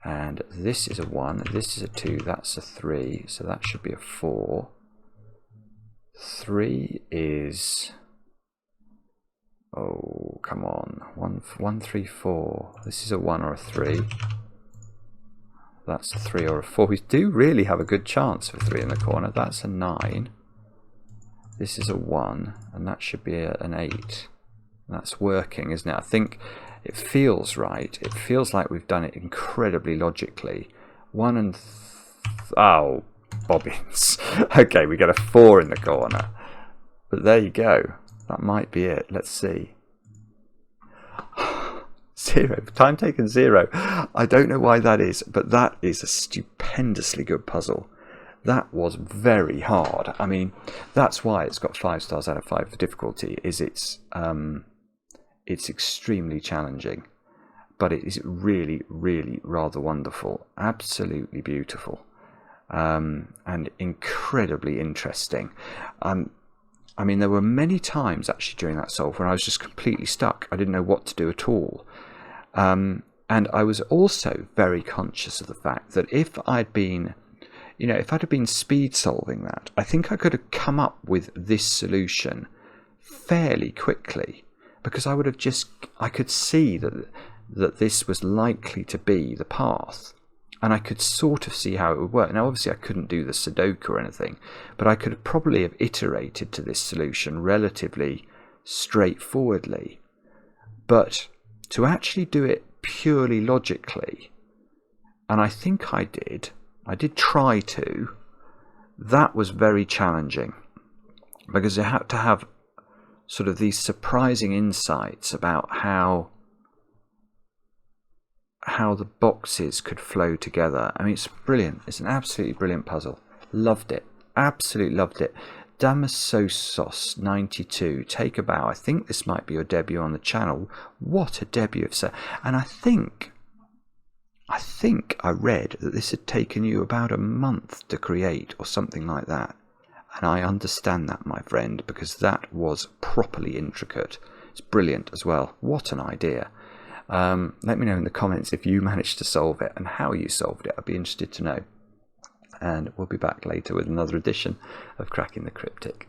And this is a 1. This is a 2. That's a 3. So that should be a 4. 3 is... Oh, come on. 1, 3, 4. This is a 1 or a 3. That's a 3 or a 4. We do really have a good chance for 3 in the corner. That's a 9. This is a 1, and that should be an 8. That's working, isn't it? I think it feels right. It feels like we've done it incredibly logically. 1 and... oh, bobbins. Okay, we get a 4 in the corner. But there you go. That might be it. Let's see. 0. Time taken 0. I don't know why that is, but that is a stupendously good puzzle. That was very hard. I mean, that's why it's got 5 stars out of 5 for difficulty, is it's extremely challenging, but it is really, really rather wonderful, absolutely beautiful, and incredibly interesting. I mean, there were many times actually during that solve when I was just completely stuck. I didn't know what to do at all. And I was also very conscious of the fact that if I'd been, if I'd have been speed solving that, I think I could have come up with this solution fairly quickly, because I could see that this was likely to be the path, and I could sort of see how it would work. Now, obviously, I couldn't do the Sudoku or anything, but I could probably have iterated to this solution relatively straightforwardly. But to actually do it purely logically, and I think I did try to, that was very challenging, because you had to have sort of these surprising insights about how the boxes could flow together. I mean, it's brilliant. It's an absolutely brilliant puzzle. Loved it. Absolutely loved it. Damasosos 92, take a bow. I think this might be your debut on the channel. What a debut, sir. And I think I read that this had taken you about a month to create or something like that. And I understand that, my friend, because that was properly intricate. It's brilliant as well. What an idea. Let me know in the comments if you managed to solve it and how you solved it. I'd be interested to know. And we'll be back later with another edition of Cracking the Cryptic.